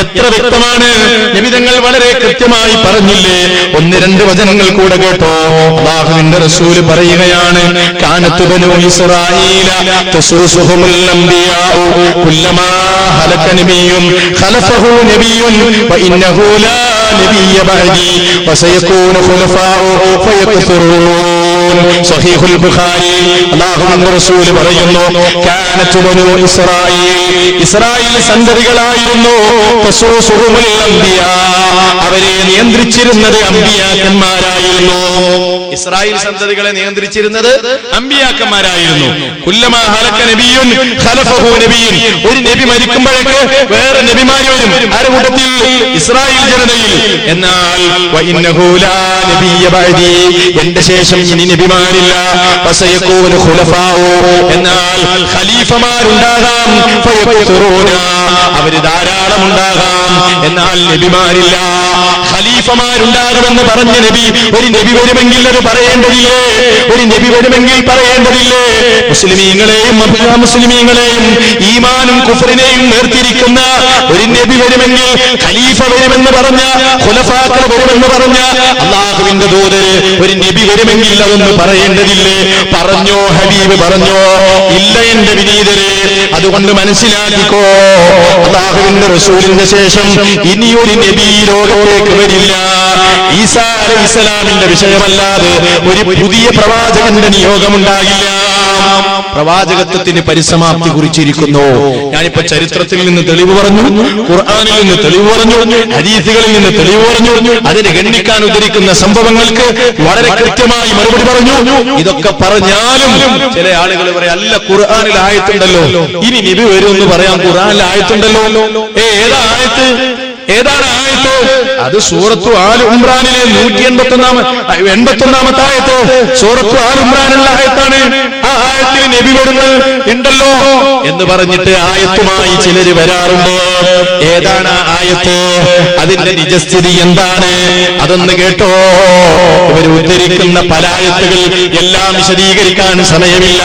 എത്ര വ്യക്തമാണ്. നബി തങ്ങൾ വളരെ കൃത്യമായി പറഞ്ഞില്ലേ? ഒന്ന് രണ്ട് വചനങ്ങൾ കൂടെ കേട്ടോ. അല്ലാഹുവിന്റെ റസൂല് പറയുകയാണ്, കാനത്തു ബനൂ ഇസ്രായീല തസൂസുഹുൽ അംബിയാഉ കുല്ലമാ ഹലക നബിയ്യുൻ ഖലഫഹു നബിയ്യുൻ വഇന്നഹു ലാ നബിയ്യ ബഅദി വസയകൂനു ഖുലഫാഉ ഫയക്സുറൂൻ. സഹീഹുൽ ബുഖാരി. അല്ലാഹുവിന്റെ റസൂല് പറയുന്നു, കാനത്തു ബനൂ ഇസ്രായീൽ, ഇസ്രായേൽ സന്തതികളായിരുന്നു, തസൂസുഹുൽ അംബിയാ, അവരെ നിയന്ത്രിച്ചിരുന്നത് അമ്പിയാക്കന്മാരായിരുന്നു. ഇസ്രായേൽ സന്തതികളെ നിയന്ത്രിച്ചിരുന്നത് അമ്പിയാക്കന്മാരായിരുന്നു. കുല്ലമാ ഹലക നബിയ്യുൻ ഖലഫഹു നബിയ്യുൻ, ഒരു നബി മരിക്കുമ്പോഴേക്ക് വേറെ നബിമാർ വരും. ആരുടെ കൂട്ടത്തിൽ? ഇസ്രായേൽ ജനതയിൽ. എന്നാൽ വഇന്നഹു ലാ നബിയ്യ ബഅദി, എന്റെ ശേഷം ഇനി നബിമാരില്ല. വസയകൂനു ഖുലഫാഉ, എന്നാൽ ഖലീഫമാരുണ്ടാകാം. ഫയക്സുറൂന, അവര് ധാരാളം ഉണ്ടാകാം. എന്നാൽ നബിമാരില്ല. ഖലീഫമാരുണ്ടാകുമെന്ന് പറഞ്ഞ നബി, ഒരു നബി വരുമെങ്കിൽ അത് പറയേണ്ടതില്ലേ? ഒരു നബി വരുമെങ്കിൽ പറയേണ്ടതില്ലേ? മുസ്ലിമീങ്ങളെയും മുസ്ലിമീങ്ങളെയും ഈമാനും കുഫറിനെയും വേർതിരിക്കുന്ന ഒരു നബി വരുമെങ്കിൽ, ഖലീഫ വരുമെന്ന് പറഞ്ഞ, ഖുലഫാക്കൾ വരുമെന്ന് പറഞ്ഞ അല്ലാഹുവിന്റെ ദൂതർ ഒരു നബി വരുമെങ്കിൽ അതൊന്ന് പറയേണ്ടതില്ലേ? പറഞ്ഞോ ഹബീബ്, പറഞ്ഞോ? ഇല്ല എന്റെ വിനീതരെ. അതുകൊണ്ട് മനസ്സിലാക്കിക്കോ, അല്ലാഹുവിന്റെ റസൂലിന്റെ ശേഷം ഇനിയൊരു നബി ലോകത്തേക്ക് വരില്ല. ഈസാ അലൈഹിസ്സലാമിന്റെ വിഷയമല്ലാതെ ഒരു പുതിയ പ്രവാചകന്റെ നിയോഗമുണ്ടാകില്ല. പ്രവാചകത്വത്തിന് പരിസമാപ്തി കുറിച്ചിരിക്കുന്നു. ഞാനിപ്പോ ചരിത്രത്തിൽ നിന്ന് തെളിവ് പറഞ്ഞു, ഖുർആനിൽ നിന്ന് തെളിവ് പറഞ്ഞു, ഹദീസുകളിൽ നിന്ന് തെളിവ് പറഞ്ഞു, അതിനെ ഗണ്ണിക്കാൻ ഉദ്ധരിക്കുന്ന സംഭവങ്ങൾക്ക് വളരെ കൃത്യമായി മറുപടി പറഞ്ഞു. ഇതൊക്കെ പറഞ്ഞാലും ചില ആളുകൾ പറയാം, അല്ല ഖുർആനിൽ ആയത്തുണ്ടല്ലോ, ഇനി നബി വരുമെന്ന് പറയാം. ഖുർആനിൽ ആയത്തുണ്ടല്ലോ. ഏതാ ആയത്ത്? ഏതാണ് ആയത്ത്? അത് സൂറത്തു ആൽ ഇംറാനിലെ 181-ാമത്തെ ആയത്ത്. സൂറത്തു ആൽ ഇംറാനുള്ള ആയത്താണ്. ആ ആയത്തിൽ നബി വരുന്നത് ഉണ്ടല്ലോ എന്ന് പറഞ്ഞിട്ട് ആയത്തുമായി ചിലര് വരാറുണ്ട്. ഏതാണ് ആ ആയത്ത്? അതിന്റെ നിജസ്ഥിതി എന്താണ്? അതൊന്ന് കേട്ടോ. ഇവർ ഉദ്ധരിക്കുന്ന പല ആയത്തുകൾ എല്ലാം വിശദീകരിക്കാൻ സമയമില്ല.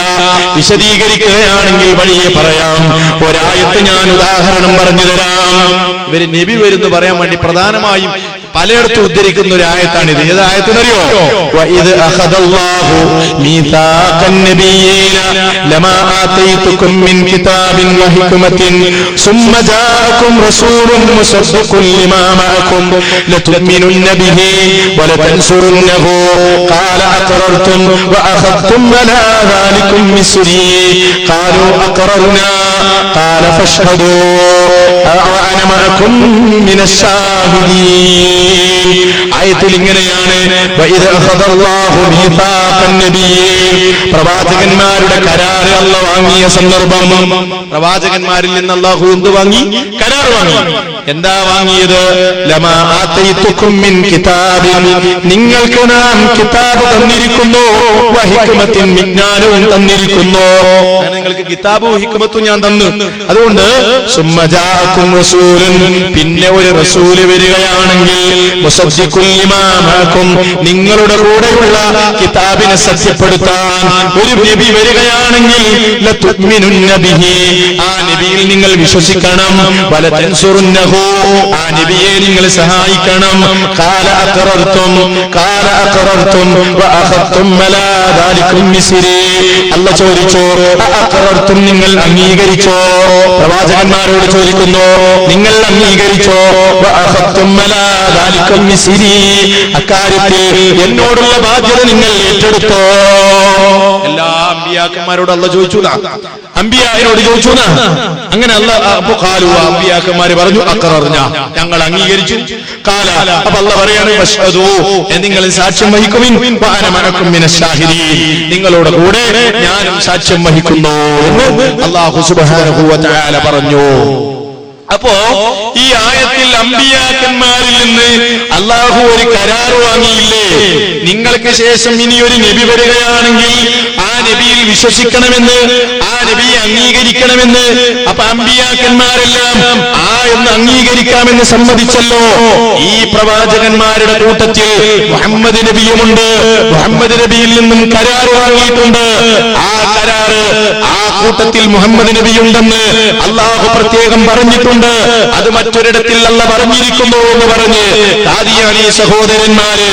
വിശദീകരിക്കുകയാണെങ്കിൽ വഴിയെ പറയാം. ഒരായത്ത് ഞാൻ ഉദാഹരണം പറഞ്ഞു തരാം. ഇവര് നബി വരുന്നു പറയാൻ വേണ്ടി പ്രധാനമായും പലയിടത്തും ഉദ്ധരിക്കുന്ന ഒരു ആയത്താണിത്. ഏത് ആയത്തെന്നറിയോ? വഇദ് അഖദല്ലാഹു മീസാഖൻ നബിയ്യീന ലമാ ആതൈതുകും മിൻ കിതാബിൻ വഹിക്മത്തിൻ സുമ്മ ജാഅകും റസൂലുൻ മുസദ്ദിഖുൻ ലിമാ മഅകും ലതുഅ്മിനുന്ന ബിഹി വലതൻസുറുന്നഹു ഖാല അഖറർതും വഅഖദ്തും അലാ ദാലികും മിസ്രി ഖാലൂ അഖറർനാ ഖാല ഫശ്ഹദൂ വഅന മഅകും മിനശ് ശാഹിദീൻ. ആയത്തിൽ ഇങ്ങനെയാണ്, പ്രവാചകന്മാരുടെ കരാറ് അല്ലാഹു വാങ്ങിയ സന്ദർഭം. പ്രവാചകന്മാരിൽ നിന്ന് അല്ലാഹു എന്ത് വാങ്ങി? കരാർ വാങ്ങി. എന്താ വാങ്ങിയത്? ലമാ ആതൈതുകും മിൻ കിതാബിൻ, നിങ്ങൾക്ക് നാം കിതാബ് തന്നിരിക്കുന്നു, വഹിക്മത്തിൻ, വിജ്ഞാനവും തന്നിരിക്കുന്നു. നിങ്ങൾക്ക് കിതാബും ഹിക്മത്തും ഞാൻ തന്നു. അതുകൊണ്ട് സുമ്മ വജാഅക്കും റസൂലുൻ, പിന്നെ ഒരു റസൂല് വരികയാണെങ്കിൽ മുസദ്ദിഖുൽ ലിമാ മഅക്കും, നിങ്ങളുടെ കൂടെയുള്ള കിതാബിനെ സത്യപ്പെടുത്താൻ ഒരു നബി വരികയാണെങ്കിൽ ലതുഅ്മിനുന്ന ബിഹി, ആ നബിയിൽ നിങ്ങൾ വിശ്വസിക്കണം. വലതൻസുറുന്നഹു, ആ നബിയെ നിങ്ങൾ സഹായിക്കണം. ഖാല അഖറർതും വഅഖദ്തും അലാ ദാലികും മിസ്രി, അല്ലാഹു ചോദിച്ചു അഖറർതും, നിങ്ങൾ അംഗീകരിച്ചോ? പ്രവാചകന്മാരോട് ചോദിക്കുന്നു, നിങ്ങൾ അംഗീകരിച്ചോ? വഅഖദ്തും അലാ ദാലികും മിസ്രി, അക്കാര്യത്തിൽ എന്നോടുള്ള ബാധ്യത നിങ്ങൾ ഏറ്റെടുത്തോ? എല്ലാ അമ്പിയാക്കന്മാരോട് അല്ലാഹു ചോദിച്ചു, അമ്പിയായോട് ചോദിച്ചു. അങ്ങനെ അല്ലാഹു ഖാലു, അമ്പിയാക്കന്മാര് പറഞ്ഞു അഖറർനാ, ഞങ്ങൾ അംഗീകരിച്ചു. ഖാല, അപ്പോൾ അല്ലാഹു പറയാണ് വഷ്ഹദു, നിങ്ങൾ സാക്ഷ്യം വഹിക്കുവിൻ. വഅന മഅകും മിനശ് ഷാഹിദീൻ, നിങ്ങളുടെ കൂടെ ഞാനും സാക്ഷ്യം വഹിക്കുന്നു എന്ന് അല്ലാഹു സുബ്ഹാനഹു വ തആല പറഞ്ഞു. അപ്പോ ഈ ആയത്തിൽ അമ്പിയാക്കന്മാരിൽ നിന്ന് അല്ലാഹു ഒരു കരാർ വാങ്ങിയില്ലേ? നിങ്ങൾക്ക് ശേഷം ഇനി ഒരു നബി വരികയാണെങ്കിൽ ആ നബിയിൽ വിശ്വസിക്കണമെന്ന്, ആ നബിയെ അംഗീകരിക്കണമെന്ന്. അപ്പൊ അമ്പിയാക്കന്മാരെല്ലാം ആ എന്ന് അംഗീകരിക്കാമെന്ന് സമ്മതിച്ചല്ലോ. ഈ പ്രവാചകന്മാരുടെ കൂട്ടത്തിൽ മുഹമ്മദ് നബിയുമുണ്ട്. മുഹമ്മദ് നബിയിൽ നിന്നും കരാർ വാങ്ങിയിട്ടുണ്ട്. ആ കരാറ്, ആ കൂട്ടത്തിൽ മുഹമ്മദ് നബിയുണ്ടെന്ന് അല്ലാഹു പ്രത്യേകം പറഞ്ഞിട്ടുണ്ട്. അത് മറ്റൊരിടത്തിൽ അല്ലാഹു പറഞ്ഞിരിക്കുന്നു എന്ന് പറഞ്ഞ് ഖാദിയാനി സഹോദരന്മാര്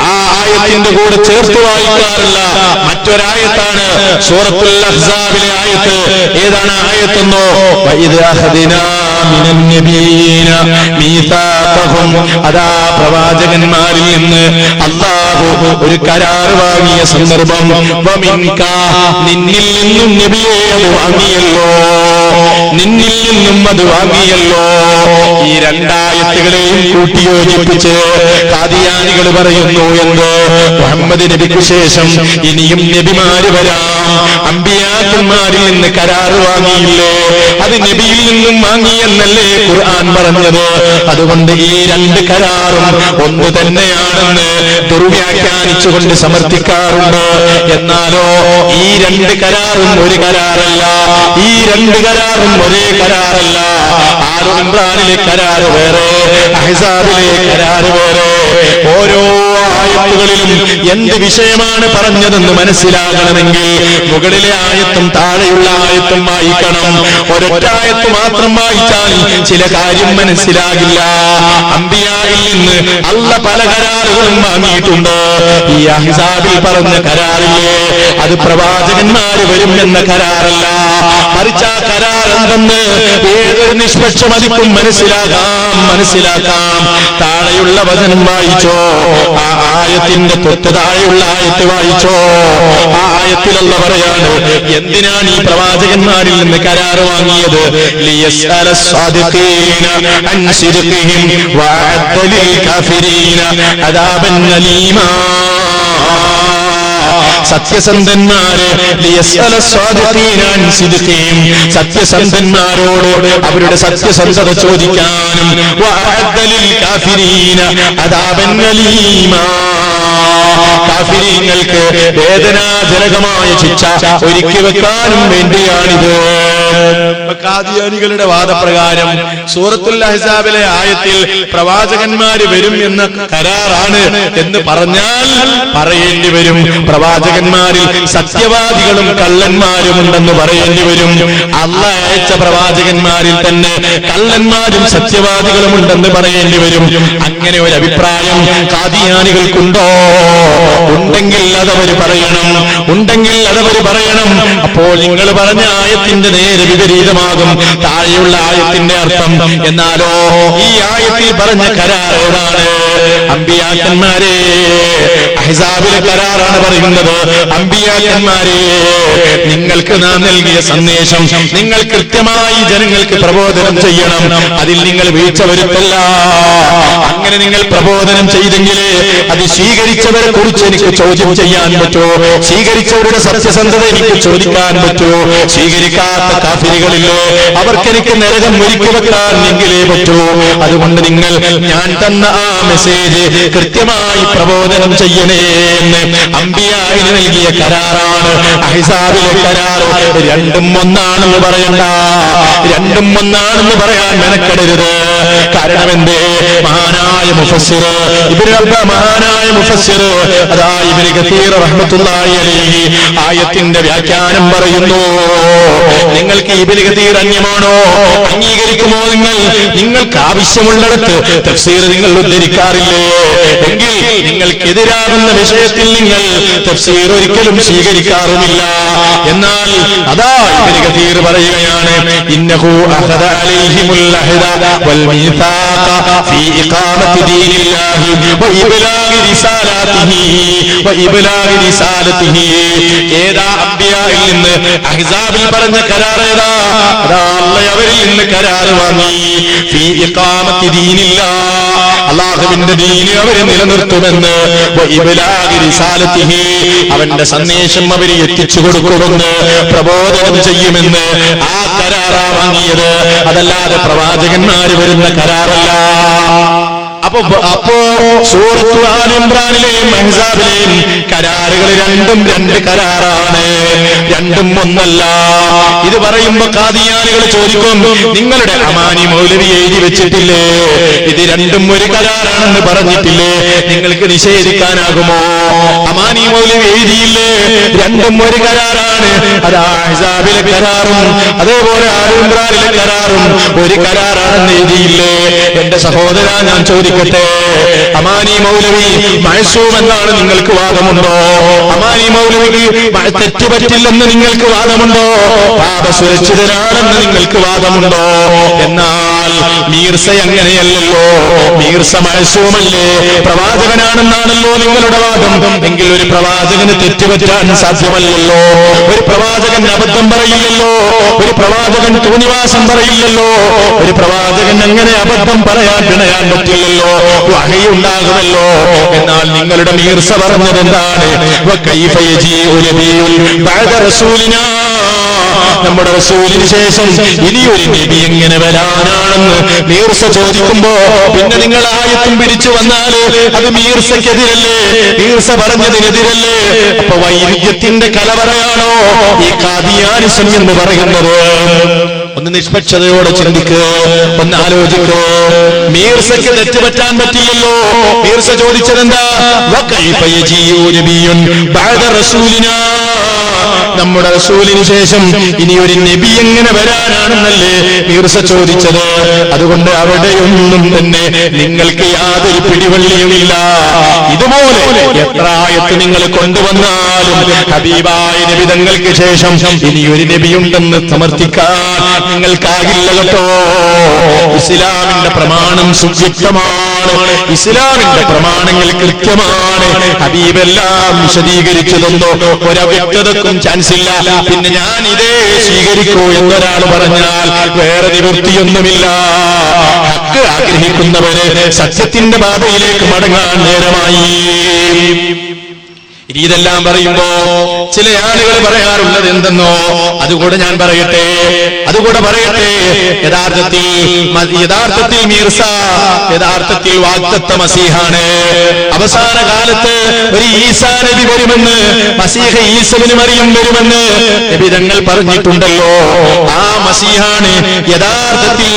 ആ ആയത്തിന്റെ കൂടെ ചേർത്ത് വായിക്കാറില്ല. മറ്റൊരായത്താണ് സൂറത്തുൽ അഹ്സാബിലെ ആയത്ത്. ഏതാണ് ആയത്തെന്നോ? വഇദ് അഖദിനാ മിനൻ നബിയീന മീസാഖഹും, അതാ പ്രവാചകന്മാരിൽ നിന്ന് അല്ലാഹു ഒരു കരാർ വാങ്ങിയ സന്ദർഭം. വമിൻക, നിന്നിൽ നിന്നും നബിയെ അത് വാങ്ങിയല്ലോ, നിന്നിൽ നിന്നും അത് വാങ്ങിയല്ലോ. ഈ രണ്ടായത്തുകളെയും കൂട്ടിയോജിപ്പിച്ച് ഖാദിയാനികൾ പറയുന്നു എന്ത്? മുഹമ്മദ് നബിക്ക് ശേഷം ഇനിയും നബിമാര് വരാം. അമ്പിയാക്കന്മാരിൽ നിന്ന് കരാർ വാങ്ങിയില്ലേ? അത് നബിയിൽ നിന്നും വാങ്ങിയെന്നല്ലേ ഖുർആൻ പറഞ്ഞത്? അതുകൊണ്ട് ഈ രണ്ട് കരാറും ഒന്ന് തന്നെയാണെന്ന് ദുർവ്യാഖ്യാനിച്ചുകൊണ്ട് സമർത്ഥിക്കാറുണ്ട്. എന്നാലോ ഈ രണ്ട് കരാറും ഒരു കരാറല്ല, ഈ രണ്ട് കരാറും ഒരേ കരാറല്ല. ആലു ഇംറാനിലെ കരാറ് വേറെ, അഹ്സാബിലെ കരാറ് വേറെ. ഓരോ ആയത്തുകളിലും എന്ത് വിഷയമാണ് പറഞ്ഞതെന്ന് മനസ്സിലാകണമെങ്കിൽ മുകളിലെ ആയത്തും താഴെയുള്ള ആയത്തും വായിക്കണം. ഒരൊറ്റായത്ത് മാത്രം വായിച്ചാൽ ചില കാര്യം മനസ്സിലാകില്ല. അമ്പിയായിൽ നിന്ന് അല്ല പല കരാറുകളും വാങ്ങിയിട്ടുണ്ട്. ഈ അഹ്സാബിൽ പറഞ്ഞ കരാറില്ലേ, അത് പ്രവാചകന്മാര് വരും എന്ന കരാറല്ല. മറിച്ച് ആ കരാർ എന്തെന്ന് ഏതൊരു നിഷ്പക്ഷമതിക്കും മനസ്സിലാക്കാം. താഴെയുള്ള വചനം വായിച്ചോ, ആ ആയത്തിന്റെ തൊട്ട് താഴെയുള്ള ആയത്ത് വായിച്ചോ. ആ ആയത്തിൽ അല്ലാഹു പറയാണ്, എന്തിനാണ് ഈ പ്രവാചകന്മാരിൽ നിന്ന് കരാർ വാങ്ങിയത്? ലിയസ്അല സ്സാദിഖീന അൻ സിദ്ഖിഹിം വഅദ്ദ ലിൽ കാഫിരീന അദാബൻ അലീമാ. സത്യസന്ധന്മാര് സത്യസന്ധന്മാരോട് അവരുടെ സത്യസന്ധത ചോദിക്കാനും കാഫിരീങ്ങൾക്ക് വേദനാജനകമായ ശിക്ഷ ഒരുക്കി വെക്കാനും വേണ്ടിയാണിത്. ഖാദിയാനികളുടെ വാദപ്രകാരം സൂറത്തുൽ അഹ്സാബിലെ ആയത്തിൽ പ്രവാചകന്മാര് വരും എന്ന കരാറാണ് എന്ന് പറഞ്ഞാൽ പറയേണ്ടി വരും പ്രവാചകന്മാരിൽ സത്യവാദികളും കള്ളന്മാരും ഉണ്ടെന്ന് പറയേണ്ടി വരും. അല്ലാഹു അയച്ച പ്രവാചകന്മാരിൽ തന്നെ കള്ളന്മാരും സത്യവാദികളും ഉണ്ടെന്ന് പറയേണ്ടി വരും. അങ്ങനെ ഒരു അഭിപ്രായം ഖാദിയാനികൾക്കുണ്ടോ? ഉണ്ടെങ്കിൽ അതവര് പറയണം. അപ്പോൾ നിങ്ങൾ പറഞ്ഞ ആയത്തിന്റെ നേരെ വിപരീതമാകും താഴെയുള്ള ആയത്തിന്റെ അർത്ഥം. എന്നാലോ ഈ ആയത്തിൽ പറഞ്ഞ കരാർ ഏതാണ്? അമ്പിയാക്കന്മാരെ, അഹ്സാബിലെ കരാറാണ് പറയുന്നത്. അമ്പിയാക്കന്മാരെ, നിങ്ങൾക്ക് നാം നൽകിയ സന്ദേശം നിങ്ങൾ കൃത്യമായി ജനങ്ങൾക്ക് പ്രബോധനം ചെയ്യണം. അതിൽ നിങ്ങൾ വീഴ്ച വരുത്തല്ല. അങ്ങനെ നിങ്ങൾ പ്രബോധനം ചെയ്തെങ്കിലേ അത് സ്വീകരിച്ചവരെ കുറിച്ച് എനിക്ക് ചോദ്യം ചെയ്യാൻ പറ്റുമോ? സ്വീകരിച്ചവരുടെ സത്യസന്ധത എനിക്ക് ചോദിക്കാൻ പറ്റുമോ? സ്വീകരിക്കാത്ത കാഫിരികളില്ലേ, അവർക്കെനിക്ക് നരകം ഒരുക്കി വെക്കാൻ എങ്കിലേ പറ്റൂ. അതുകൊണ്ട് നിങ്ങൾ ഞാൻ തന്ന ആ മെസ്സേജ് കൃത്യമായി പ്രബോധനം ചെയ്യണേ എന്ന് അമ്പിയായിന് നൽകിയ കരാറാണ് അഹ്സാബിലെ കരാർ. രണ്ടും ഒന്നാണെന്ന് പറയണ്ട, രണ്ടും ഒന്നാണെന്ന് പറയാൻ മെനക്കെടരുത്. കാരണം എന്തേ? മഹാനായ മുഫസ്സിർ മഹാനായ മുഫസ്സിർ അതാ ഇബ്നു കസീർ റഹ്മത്തുള്ളാഹി അലൈഹി ആയത്തിന്റെ വ്യാഖ്യാനം പറയുന്നു. നിങ്ങൾക്ക് ഇബ്നു കസീർ അന്യമാണോ? അംഗീകരിക്കുമോ? നിങ്ങൾക്ക് ആവശ്യമുള്ളിടത്ത് തഫ്സീർ നിങ്ങൾ ഉദ്ധരിക്കാറില്ലേ? എങ്കിൽ നിങ്ങൾക്കെതിരാകുന്ന വിഷയത്തിൽ നിങ്ങൾ തഫ്സീർ ഒരിക്കലും സ്വീകരിക്കാറുമില്ല. എന്നാൽ അതാ ഇബ്നു കസീർ പറയുകയാണ്, ഇന്നഹു അഖദ അലൈഹിമുൽ അഹ്ദ വൽ മീസാഖ ഫീ ഇഖാമത്തി ദീനില്ലാഹി വഇബ്ലാഗി റിസാലതിഹി. ഏതാ അംബിയായിൽ നിന്ന് അഹ്സാബിൽ പറഞ്ഞ കരാർ ഏതാ? അതാ അല്ലാഹ് അവരിൽ നിന്ന് കരാർ വാങ്ങി. ഫീ ഇഖാമത്തി ദീനില്ലാഹ്, അല്ലാഹുവിന്റെ ദീന് അവരെ നിലനിർത്തുമെന്ന്, വഇബ്ലാഗി റിസാലതിഹി, അവന്റെ സന്ദേശം അവരെ എത്തിച്ചു കൊടുക്കുമെന്ന്, പ്രബോധനം ചെയ്യുമെന്ന് ആ കരാറാ വാങ്ങിയത്. അതല്ലാതെ പ്രവാചകന്മാര് വരുന്ന കരാറല്ല. അപ്പോ സൂറത്തു ആൽ ഇംറാനിലെയും അഹ്സാബിലെയും കരാറുകൾ രണ്ടും രണ്ട് കരാറാണ്, രണ്ടും ഒന്നല്ല. ഇത് പറയുമ്പോ ഖാദിയാനികൾ ചോദിക്കും, നിങ്ങളുടെ അമാനി മൗലവി എഴുതി വെച്ചിട്ടില്ലേ? ഇത് രണ്ടും ഒരു കരാറാണെന്ന് പറഞ്ഞിട്ടില്ലേ? നിങ്ങൾക്ക് നിഷേധിക്കാനാകുമോ? അമാനി മൗലവി എഴുതിയില്ലേ രണ്ടും ഒരു കരാറാണ്? അത് അഹ്സാബിലെ കരാറും അതേപോലെ ആൽ ഇംറാനിലെ കരാറും ഒരു കരാറാണെന്ന് എഴുതിയില്ലേ? എന്റെ സഹോദര, ഞാൻ ചോദിക്കട്ടെ, അമാനി മൗലവി മഅ്സൂം എന്നാണ് നിങ്ങൾക്ക് വാദമുണ്ടോ? അമാനി മൗലവിക്ക് തെറ്റുപറ്റില്ലെന്ന് നിങ്ങൾക്ക് വാദമുണ്ടോ? പാപസുരക്ഷിതനാണെന്ന് നിങ്ങൾക്ക് വാദമുണ്ടോ? എന്നാൽ മീർസ അങ്ങനെയല്ലല്ലോ. മീർസ മഅ്സൂമല്ലേ, പ്രവാചകനാണെന്നാണല്ലോ നിങ്ങളുടെ വാദം. എങ്കിൽ ഒരു പ്രവാചകന് തെറ്റുപറ്റാൻ സാധ്യമല്ലല്ലോ. ഒരു പ്രവാചകൻ അബദ്ധം പറയില്ലല്ലോ. ഒരു പ്രവാചകൻ തോന്നിവാസം പറയില്ലല്ലോ. ഒരു പ്രവാചകൻ അങ്ങനെ അബദ്ധം പറയാൻ പിണയാൻ പറ്റില്ലല്ലോ. വഹി ഉണ്ടാകുമല്ലോ. എന്നാൽ നിങ്ങളുടെ മീർസ പറഞ്ഞത് എന്താണ്? വകൈഫ യജീഉ നബിയുൻ ബഅദ റസൂലിനാ, നമ്മുടെ റസൂലിന് ശേഷം ഇനിയൊരു നബി എങ്ങനെ വരാനാണെന്ന് മീർസ ചോദിക്കുമ്പോ പിന്നെ നിങ്ങൾ ആയത്തും പിടിച്ചു വന്നാല് അത് മീർസക്കെതിരല്ലേ? മീർസ പറഞ്ഞതിനെതിരല്ലേ? അപ്പൊ വൈരുദ്ധ്യത്തിന്റെ കലവറയാണോ ഈ ഖാദിയാനിസം എന്ന് പറയുന്നത്? ഒന്ന് നിഷ്പക്ഷതയോടെ ചിന്തിക്കുക, ഒന്ന് ആലോചിക്കോ. മീർസയ്ക്ക് തെറ്റുപറ്റാൻ പറ്റില്ലല്ലോ. മീർസ ചോദിച്ചതെന്താ? വകൈഫ യജീഉ നബിയുൻ ബഅദ റസൂലിനാ, നമ്മുടെ റസൂലിന് ശേഷം ഇനി ഒരു നബി എങ്ങനെ വരാനാണെന്നല്ലേ മീർസ ചോദിച്ചത്. അതുകൊണ്ട് അവിടെയൊന്നും തന്നെ നിങ്ങൾക്ക് യാതൊരു പിടിവള്ളിയുമില്ല. ഇതുപോലെ എത്ര ആയത്ത് നിങ്ങൾ കൊണ്ടുവന്നാലും ഹബീബായ നബി തങ്ങൾക്ക് ശേഷം ഇനി ഒരു നബിയുണ്ടെന്ന് സമർത്ഥിക്കാൻ നിങ്ങൾക്കാകില്ല കേട്ടോ. ഇസ്ലാമിന്റെ പ്രമാണം സുവ്യക്തമാണ്. ഇസ്ലാമിന്റെ പ്രമാണങ്ങൾ കൃത്യമാണ്. ഹബീബെല്ലാം വിശദീകരിച്ചു തന്നു. ഒരവ്യക്തതക്കും ചാൻസ് ഇല്ല. പിന്നെ ഞാൻ ഇതേ സ്വീകരിക്കൂ എന്നൊരാൾ പറഞ്ഞാൽ വേറെ നിവൃത്തിയൊന്നുമില്ല. ഹക്ക് ആഗ്രഹിക്കുന്നവര് സത്യത്തിന്റെ പാതയിലേക്ക് മടങ്ങാൻ നേരമായി. ഇതെല്ലാം പറയുമ്പോ ചില ആളുകൾ പറയാറുള്ളത് എന്തെന്നോ അതുകൂടെ ഞാൻ പറയട്ടെ. യഥാർത്ഥത്തിൽ മീർസ യഥാർത്ഥത്തിൽ വാഗ്ദത്ത മസീഹാണ്. അവസാന കാലത്ത് ഒരു ഈസാ നബി വരുമെന്ന്, മസീഹ ഈസബിന് മറിയം വരുമെന്ന് നബി തങ്ങൾ പറഞ്ഞിട്ടുണ്ടല്ലോ. ആ മസീഹാണ് യഥാർത്ഥത്തിൽ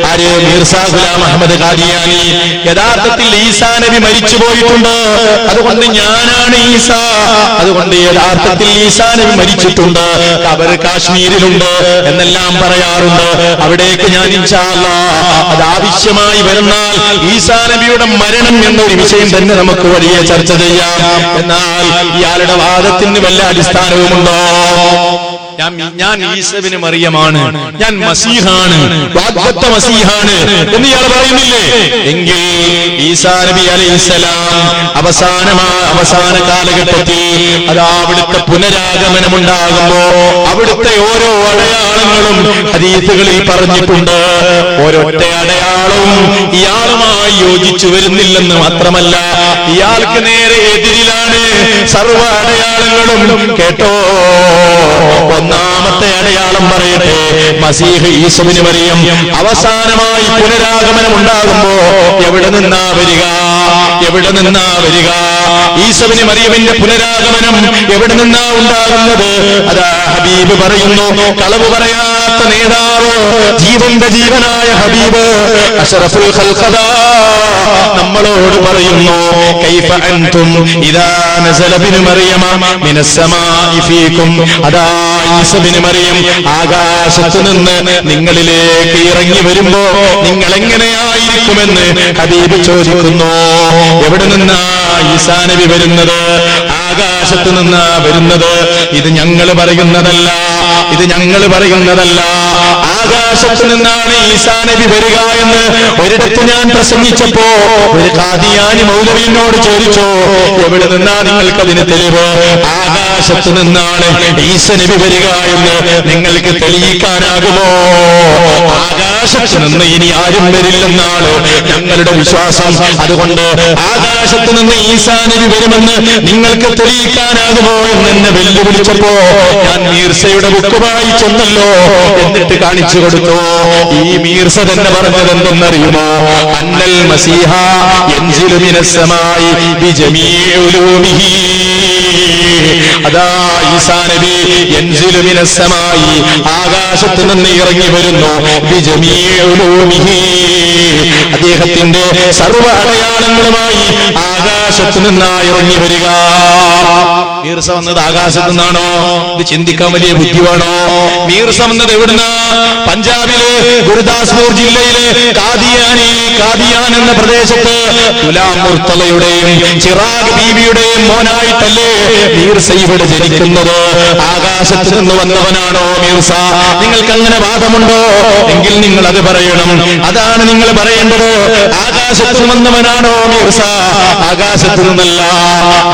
ആര്? മീർസ ഗുലാം അഹമ്മദ് ഖാദിയാനി. യഥാർത്ഥത്തിൽ ഈസാ നബി മരിച്ചു പോയിട്ടുണ്ട്. അതുകൊണ്ട് ഞാനാണ് ഈസ. അതുകൊണ്ട് യഥാർത്ഥത്തിൽ ഈസാ നബി മരിച്ചിട്ടുണ്ട്, ഖബർ കാശ്മീരിലുണ്ട് എന്നെല്ലാം പറയാറുണ്ട്. അവിടേക്ക് ഞാൻ ഇൻഷാ അല്ലാഹ് അത് ആവശ്യമായി വരുന്നാൽ ഈസാ നബിയുടെ മരണം എന്നൊരു വിഷയം തന്നെ നമുക്ക് വലിയ ചർച്ച ചെയ്യാം. എന്നാൽ ഇയാളുടെ വാദത്തിന് വല്ല അടിസ്ഥാനവുമുണ്ടോ? ഞാൻ ഈസബിന് മറിയമാണ്, ഞാൻ മസീഹാണ്, വാഗ്ദത്ത മസീഹാണ് എന്ന് ഇയാൾ പറയുന്നില്ലേ? എങ്കിൽ ഈസാ നബി അലൈഹിസ്സലാം അവസാന കാലഘട്ടത്തിൽ അതാ അവിടുത്തെ പുനരാഗമനമുണ്ടാകുമ്പോ അവിടുത്തെ ഓരോ അടയാളങ്ങളും ഹദീസുകളിൽ പറഞ്ഞിട്ടുണ്ട്. ഓരോറ്റ അടയാളവും ഇയാളുമായി യോജിച്ചു വരുന്നില്ലെന്ന് മാത്രമല്ല, ഇയാൾക്ക് നേരെ എതിരിലാണ് സർവ്വ അടയാളങ്ങളും. കേട്ടോ, ഒന്നാമത്തെ അടയാളം പറയട്ടെ. മസീഹ് ഈസബിന് മറിയം അവസാനമായി പുനരാഗമനം ഉണ്ടാകുമ്പോ എവിടെ നിന്നാ വരിക? എവിടെ നിന്നാ വരിക? ഈസബിന് മറിയമിന്റെ പുനരാഗമനം എവിടെ നിന്നാ ഉണ്ടാകുന്നത്? അതാ ഹബീബ് പറയുന്നു, കളവ് പറയാത്ത നേതാവ്, ജീവന്റെ ജീവനായ ഹബീബ് അഷ്റഫുൽ ഖൽഖദാ നമ്മളോട് പറയുന്നു, കൈഫ അൻതും ഇദാ നസല ബിൻ മറിയമ മിനസ് സമാഇ ഫീകും. അതാ ഈസബിന് മറിയം ആകാശത്ത് നിന്ന് നിങ്ങളിലേക്ക് ഇറങ്ങി വരുമ്പോ നിങ്ങൾ എങ്ങനെയായിരിക്കുമെന്ന് ഹബീബ് ചോദിക്കുന്നു. എവിടെ നിന്നാ ഈസാ നബി വരുന്നത്? ആകാശത്ത് നിന്നാ വരുന്നത്. ഇത് ഞങ്ങൾ പറയുന്നതല്ല, ഇത് ഞങ്ങൾ പറയുന്നതല്ല. ആകാശത്ത് നിന്നാണ് ഈസാ നബി വരിക എന്ന് ഒരിടത്ത് ഞാൻ പ്രസംഗിച്ചപ്പോ ഒരു ഖാദിയാനി മൗലവിയോട് ചോദിച്ചു, എവിടെ നിന്നാ നിങ്ങൾക്കതിന് തെളിവ്? ആകാശത്ത് നിന്നാണ് ഈസാ നബി വരിക എന്ന് നിങ്ങൾക്ക് തെളിയിക്കാനാകുമോ? ആകാശത്ത് നിന്ന് ഇനി ആരും വരില്ലെന്നാണ് ഞങ്ങളുടെ വിശ്വാസം. അതുകൊണ്ട് ആകാശത്ത് നിന്ന് ഈസാ നബി വരുമെന്ന് നിങ്ങൾക്ക് തെളിയിക്കാനാകുമോ എന്ന് എന്നെ വെല്ലുവിളിച്ചപ്പോ ഞാൻ മീർസയുടെ ബുക്ക് വായിച്ചെന്നല്ലോ, എന്നിട്ട് കാണിച്ചു കൊടുത്തു. ഈ മീർസ തന്നെ പറഞ്ഞത് എന്തെന്നറിയുമോ? അന്നൽ മസീഹ യൻസിലു മിനസ് സമായി ബിജമീഇ ഉലൂമിഹി. അതാ ഈസാ നബി യൻസിലു മിനസ് സമായി ആകാശത്ത് നിന്ന് ഇറങ്ങി വരുന്നു. ബിജമീഇ ഉലൂമിഹി അദ്ദേഹത്തിന്റെ സർവ്വ അടയാളങ്ങളുമായി ആകാശത്ത് നിന്നാ ഇറങ്ങി വരിക. മീർസ വന്നത് ആകാശത്ത് നിന്നാണോ? ഇത് ചിന്തിക്കാൻ വലിയ ബുദ്ധിയാണോ? മീർസ വന്നത് എവിടുന്ന? പഞ്ചാബിലെ ഗുരുദാസ്പൂർ ജില്ലയിലെ കാദിയാൻ എന്ന പ്രദേശത്ത് ഗുലാം മുർത്തലയുടെയും ചിറാഗ് ബീവിയുടെയും മോനായിട്ടല്ലേ മീർസ ഇവിടെ ജനിക്കുന്നത്? ആകാശത്ത് നിന്ന് വന്നവനാണോ മീർസ? നിങ്ങൾക്ക് അങ്ങനെ വാദമുണ്ടോ? എങ്കിൽ നിങ്ങൾ അത് പറയണം. അതാണ് നിങ്ങൾ പറയേണ്ടത്. ആകാശത്ത് വന്നവനാണോ മീർസ? ആകാശത്ത് നിന്നല്ല.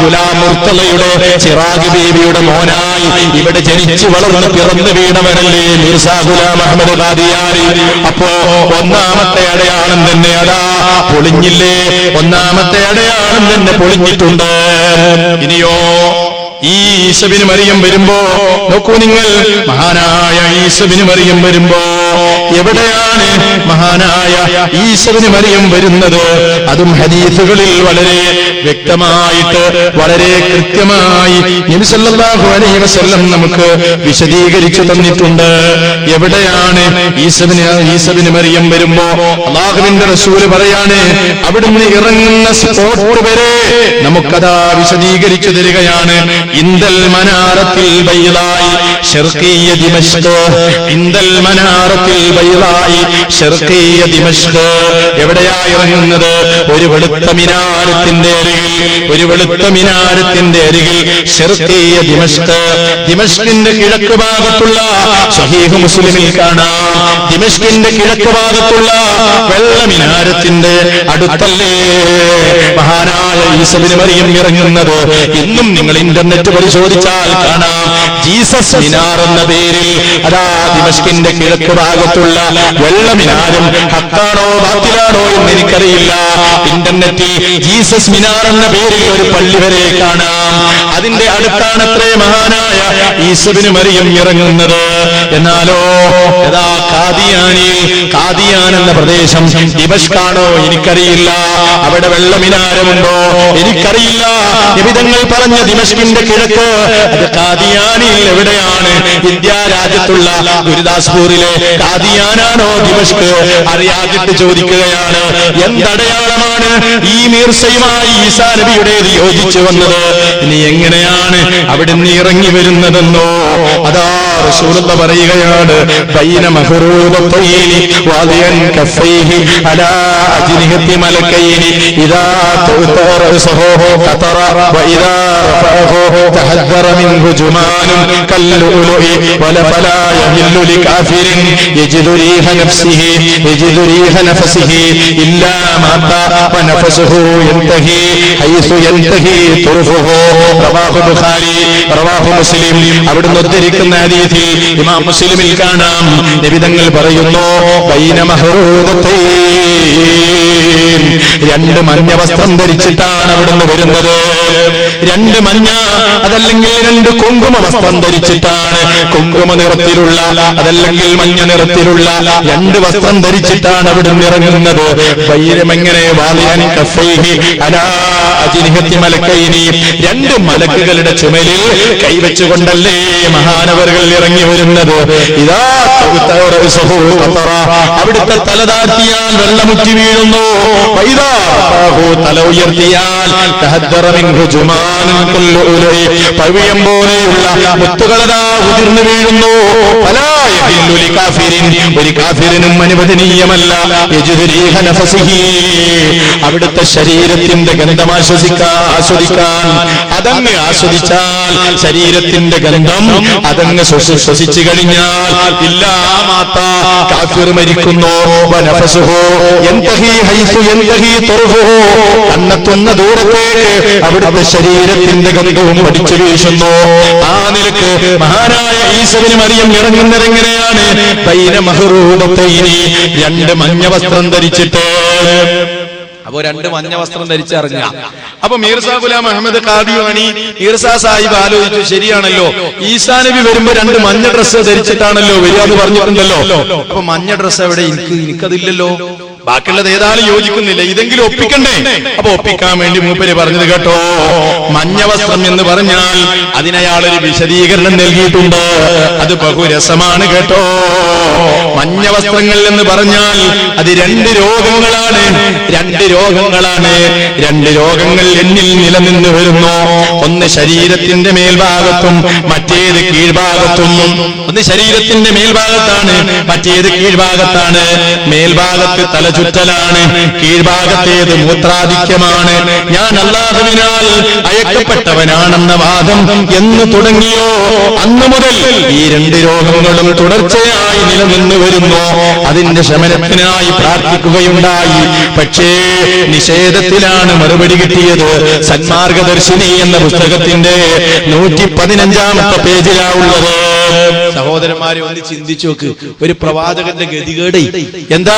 ഗുലാം മുർത്തലയുടെ ചിറാഗ് ബീവിയുടെ മോനായി ഇവിടെ ജനിച്ചു വളർന്ന് പിറന്നു വീണവനല്ലേ മീർസ ഗുലാം അഹമ്മദ് ഖാദിയാനി. അപ്പോ ഒന്നാമത്തെ അടയാളം തന്നെ അതാ പൊളിഞ്ഞില്ലേ? ഒന്നാമത്തെ അടയാളം തന്നെ പൊളിഞ്ഞിട്ടുണ്ട്. ഇനിയോ ഈ ഈസബിന് മറിയം വരുമ്പോ നോക്കൂ നിങ്ങൾ, മഹാനായ ഈസബിന് മറിയം വരുമ്പോ എവിടെയാണ് മഹാനായ ഈസബിന് മറിയം വരുന്നത്? അതും ഹദീസുകളിൽ വളരെ വ്യക്തമായിട്ട് വളരെ കൃത്യമായി നബി സല്ലല്ലാഹു അലൈഹി വസല്ലം നമുക്ക് വിശദീകരിച്ചു തന്നിട്ടുണ്ട്. എവിടെയാണ് ഈസബിന് മറിയം വരുമ്പോ അല്ലാഹുവിന്റെ റസൂല് പറയാണ്, അവിടുന്ന് ഇറങ്ങുന്ന സ്പോട്ട് വരെ നമുക്കതാ വിശദീകരിച്ചു തരികയാണ്. ഇന്ദൽ മനാറത്തിൽ ബൈളായി ശർഖിയ ദിമശ്ക്. ഇന്ദൽ മനാറത്തിൽ ബൈളായി ശർഖിയ ദിമശ്ക്. എവിടെയാ ഇറങ്ങുന്നത്? ഒരു വെളുത്ത മിനാരത്തിന്റെ അരികിൽ, ഒരു വെളുത്ത മിനാരത്തിന്റെ അരികിൽ ശർഖിയ ദിമശ്ക്. ദിമശ്കിന്റെ കിഴക്ക് ഭാഗത്തുള്ള സ്വഹീഹ് മുസ്ലിമിൽ കാണാം, ദിമശ്കിന്റെ കിഴക്ക് ഭാഗത്തുള്ള വെള്ള മിനാരത്തിന്റെ അടുത്തല്ലേ മഹാനായ ഈസബിന് മറിയം ഇറങ്ങുന്നത്? ഇന്നും നിങ്ങൾ ഇന്റർനെറ്റ് പരിശോധിച്ചാൽ കാണാം, ജീസസ് മിനാർ എന്ന പേരിൽ അതാ ദിമശ്കിന്റെ കിഴക്ക് ഭാഗത്തുള്ള വെള്ള മിനാരം ഹക്കാണോ ബാത്തിലാണോ എന്ന് എനിക്കറിയില്ല. ഇന്റർനെറ്റിൽ ജീസസ് മിനാർ എന്ന പേരിൽ ഒരു പള്ളി വരെ കാണാം. അതിന്റെ അടുത്താണത്രേ മഹാനായ ഈസബിന് മറിയം ഇറങ്ങുന്നത്. എന്നാലോ യഥാ കാദിയാൻ എന്ന പ്രദേശം ദിമശ്കാണോ എനിക്കറിയില്ല. അവിടെ വെള്ള മിനാരമുണ്ടോ എനിക്കറിയില്ല. നിബിധങ്ങൾ പറഞ്ഞ ദിമശ്കിന്റെ കിഴക്ക് അത് കാദിയാനിൽ എവിടെയാണ്? ഇന്ത്യ രാജ്യത്തുള്ള ഗുരുദാസ്പൂരിലെ കാദിയാനാണോ ദിമശ്ക്? അറിയാതിട്ട് ചോദിക്കുകയാണ്, എന്തടയാളമാണ് ഈ മീർസയുമായി ഈസാ നബിയുടേത് യോജിച്ചു വന്നത്? ഇനി എങ്ങനെയാണ് അവിടുന്ന് ഇറങ്ങി വരുന്നതെന്നോ അതാ റസൂലുള്ളാഹി പറയുകയാണ്, ബൈന മഹ്റൂബത്തൈനി വാദിയൻ കഫൈഹി അലാ അജ്നിഹത്തി മലക്കൈനി ഇദാ തൗതറസഹു ഖതറ വഇദാ റഫഅഹു തഹദ്ദറ മിൻഹു ജുമാനുൻ കല്ലുലുഇ വലഫലാ യഹില്ലു ലികാഫിരിൻ യജിദു റീഹ നഫസിഹി ഇല്ലാ മാതാ വനഫസുഹു യൻതഹി ഹൈസു യൻതഹി തുർഫുഹു. റവാഹു ബുഖാരി റവാഹു മുസ്ലിം. അവിടുന്ന് ഉദ്ധരിക്കുന്ന ഹദീസിൽ ഇമാം മുസ്ലിമിൽ കാണാം, നബിതങ്ങൾ പറയുന്നു, ബൈന മഹ്റൂദത്തൈൻ, രണ്ട് മഞ്ഞ വസ്ത്രം ധരിച്ചിട്ടാണ് അവിടുന്ന് വരുന്നത്. രണ്ട് മഞ്ഞ അതല്ലെങ്കിൽ രണ്ട് കുങ്കുമ വസ്ത്രം ധരിച്ചിട്ടാണ്, കുങ്കുമ നിറത്തിലുള്ള അതല്ലെങ്കിൽ മഞ്ഞ നിറത്തിലുള്ള രണ്ട് വസ്ത്രം ധരിച്ചിട്ടാണ് അവിടെ ഇറങ്ങുന്നത്. വൈരമെങ്ങനെ വാളിയാൻ കഫൈഹി അലാ അജ്നിഹത്തി മലക്കൈനി, രണ്ട് മലക്കുകളുടെ ചുമലിൽ കൈവച്ചുകൊണ്ടല്ലേ മഹാനവറുകൾ ഇറങ്ങി വരുന്നത്. ഇതാ അവിടുത്തെ തലതാഴ്ത്തിയാൽ വെള്ളമുറ്റി വീഴുന്നു, തല ഉയർത്തിയാൽ പവിഴം പോലെയുള്ള മുത്തുകളതാ ഉതിർന്നു വീഴുന്നു. ഒരു കാഫിറിനും അനുവദനീയമല്ല അവിടുത്തെ ശരീരത്തിന്റെ ഗന്ധം ആസ്വദിക്കാൻ അതങ്ങ് ആസ്വദിച്ചാൽ ശരീരത്തിന്റെ ഗന്ധം അതങ്ങ് ശ്വസിച്ചു കഴിഞ്ഞാൽ ഇല്ലാമാത്ത കാഫിർ മരിക്കുന്നു. കണ്ണെത്തുന്ന ദൂരത്തേക്ക് അവിടുത്തെ ശരീരത്തിന്റെ ഗന്ധവും പഠിച്ചു വീശുന്നു. ആ നിലക്ക് മഹാനായ ഈസവിന് മറിയം ഇറങ്ങുന്നതെങ്ങനെയാണ്? ബൈന മഹ്റൂബത്തൈനി, രണ്ട് മഞ്ഞ വസ്ത്രം ധരിച്ചിട്ട്. അപ്പോ രണ്ട് മഞ്ഞ വസ്ത്രം ധരിച്ചിറങ്ങുക. അപ്പൊ മീർസാ ഗുലാം അഹമ്മദ് ഖാദിയാനി മീർസാ സാഹിബ് ആലോചിച്ചു, ശരിയാണല്ലോ, ഈസാ നബി വരുമ്പോ രണ്ട് മഞ്ഞ ഡ്രസ്സ് ധരിച്ചിട്ടാണല്ലോ വരിക എന്ന് പറഞ്ഞിട്ടുണ്ടല്ലോ. അപ്പൊ മഞ്ഞ ഡ്രസ്സ് എവിടെ? എനിക്കതില്ലല്ലോ. ബാക്കിയുള്ളത് ഏതായാലും യോജിക്കുന്നില്ല, ഇതെങ്കിലും ഒപ്പിക്കണ്ടേ? അപ്പൊ ഒപ്പിക്കാൻ വേണ്ടി മൂപ്പര് പറഞ്ഞത് കേട്ടോ, മഞ്ഞ വസ്ത്രം എന്ന് പറഞ്ഞാൽ അതിനയാളൊരു വിശദീകരണം നൽകിയിട്ടുണ്ട്. അത് ബഹുരസമാണ് കേട്ടോ. മഞ്ഞ വസ്ത്രങ്ങൾ എന്ന് പറഞ്ഞാൽ അത് രണ്ട് രോഗങ്ങളാണ്. രണ്ട് രോഗങ്ങൾ എന്നിൽ നിലനിന്ന് വരുന്നു. ഒന്ന് ശരീരത്തിന്റെ മേൽഭാഗത്തും മറ്റേത് കീഴ്ഭാഗത്തും. ഒന്ന് ശരീരത്തിന്റെ മേൽഭാഗത്താണ്, മറ്റേത് കീഴ്ഭാഗത്താണ്. മേൽഭാഗത്ത് തലചുറ്റലാണ്, കീഴ്ഭാഗത്തേത് മൂത്രാധിക്യമാണ്. ഞാൻ അല്ലാഹുവിനാൽ അയക്കപ്പെട്ടവനാണെന്ന വാദം എന്ന് തുടങ്ങിയോ അന്ന് മുതൽ ഈ രണ്ട് രോഗങ്ങളും തുടർച്ചയായി നിലനിന്ന് വരുന്നു. അതിന്റെ ശമനത്തിനായി പ്രാർത്ഥിക്കുകയുണ്ടായി. പക്ഷേ നിഷേധത്തിലാണ് മറുപടി കിട്ടിയത്. സന്മാർഗദർശിനി എന്ന പുസ്തകത്തിന്റെ 115-ാമത്തെ പേജിലാവുള്ളത്. സഹോദരന്മാരെ ഒന്ന് ചിന്തിച്ചു നോക്ക്, ഒരു പ്രവാചകന്റെ ഗതികേട് എന്താ?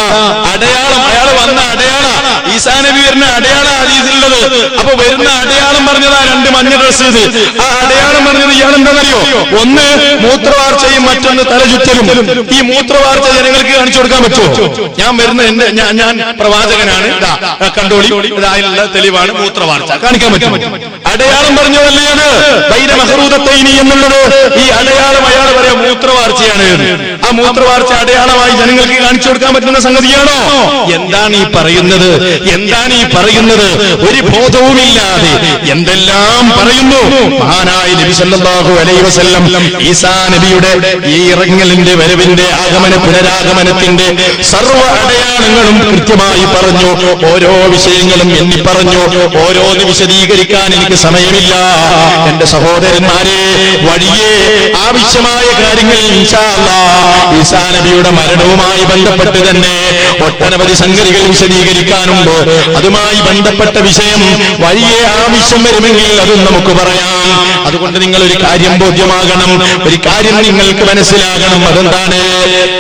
അടയാളം, അയാൾ വന്ന അടയാളം, ഈസാ നബി വരുന്ന അടയാളം ഹദീസിലുള്ളത്. അപ്പൊ വരുന്ന അടയാളം പറഞ്ഞതാ രണ്ട് മഞ്ഞ ഡ്രസ്. ആ അടയാളം പറഞ്ഞത് ഇയാൾ എന്താണെന്നറിയോ? ഒന്ന് മൂത്രവാർച്ചയും മറ്റൊന്ന് തലചുറ്റലും. ഈ മൂത്രവാർച്ച ജനങ്ങൾക്ക് കാണിച്ചു കൊടുക്കാൻ പറ്റുമോ? ഞാൻ വരുന്ന ഞാൻ പ്രവാചകനാണ്, കണ്ടോളി, ഇതായുള്ള തെളിവാണ് മൂത്രവാർച്ച, കാണിക്കാൻ പറ്റും. അടയാളം പറഞ്ഞതല്ലേ അത് ബൈന മഹ്റൂബത്തൈനി എന്നുള്ളത്. ഈ അടയാളം അയാൾ പറയാം മൂത്രവാർച്ചയാണ്. ആ മൂത്രവാർച്ച അടയാളമായി ജനങ്ങൾക്ക് കാണിച്ചു കൊടുക്കാൻ പറ്റുന്ന സംഗതിയാണോ? എന്താണ് ഈ പറയുന്നത്? ഒരു ബോധവുമില്ലാതെ എന്തെല്ലാം പറയുന്നു. മഹാനായ നബി സല്ലല്ലാഹു അലൈഹി വസല്ലം ഈസാ നബിയുടെ ഈ ഇറങ്ങലിന്റെ വരവിന്റെ ആഗമന പുനരാഗമനത്തിന്റെ സർവ്വ അടയാളങ്ങളും കൃത്യമായി പറഞ്ഞു. ഓരോ വിഷയങ്ങളും എണ്ണി പറഞ്ഞു. ഓരോന്ന് വിശദീകരിക്കാൻ എനിക്ക് സമയമില്ല. എന്റെ സഹോദരന്മാരെ, വഴിയെ ആവശ്യമായ കാര്യങ്ങൾ ഇൻഷാ അല്ലാഹ് ഈസാ നബിയുടെ മരണവുമായി ബന്ധപ്പെട്ട് തന്നെ ഒട്ടനവധി സംഗതികൾ വിശദീകരിക്കാനുണ്ട്. അതുമായി ബന്ധപ്പെട്ട വിഷയം വഴിയെ ആവശ്യം വരുമെങ്കിൽ അതും നമുക്ക് പറയാം. അതുകൊണ്ട് നിങ്ങൾ ഒരു കാര്യം ബോധ്യമാകണം, ഒരു കാര്യം നിങ്ങൾക്ക് മനസ്സിലാകണം. അതെന്താണ്?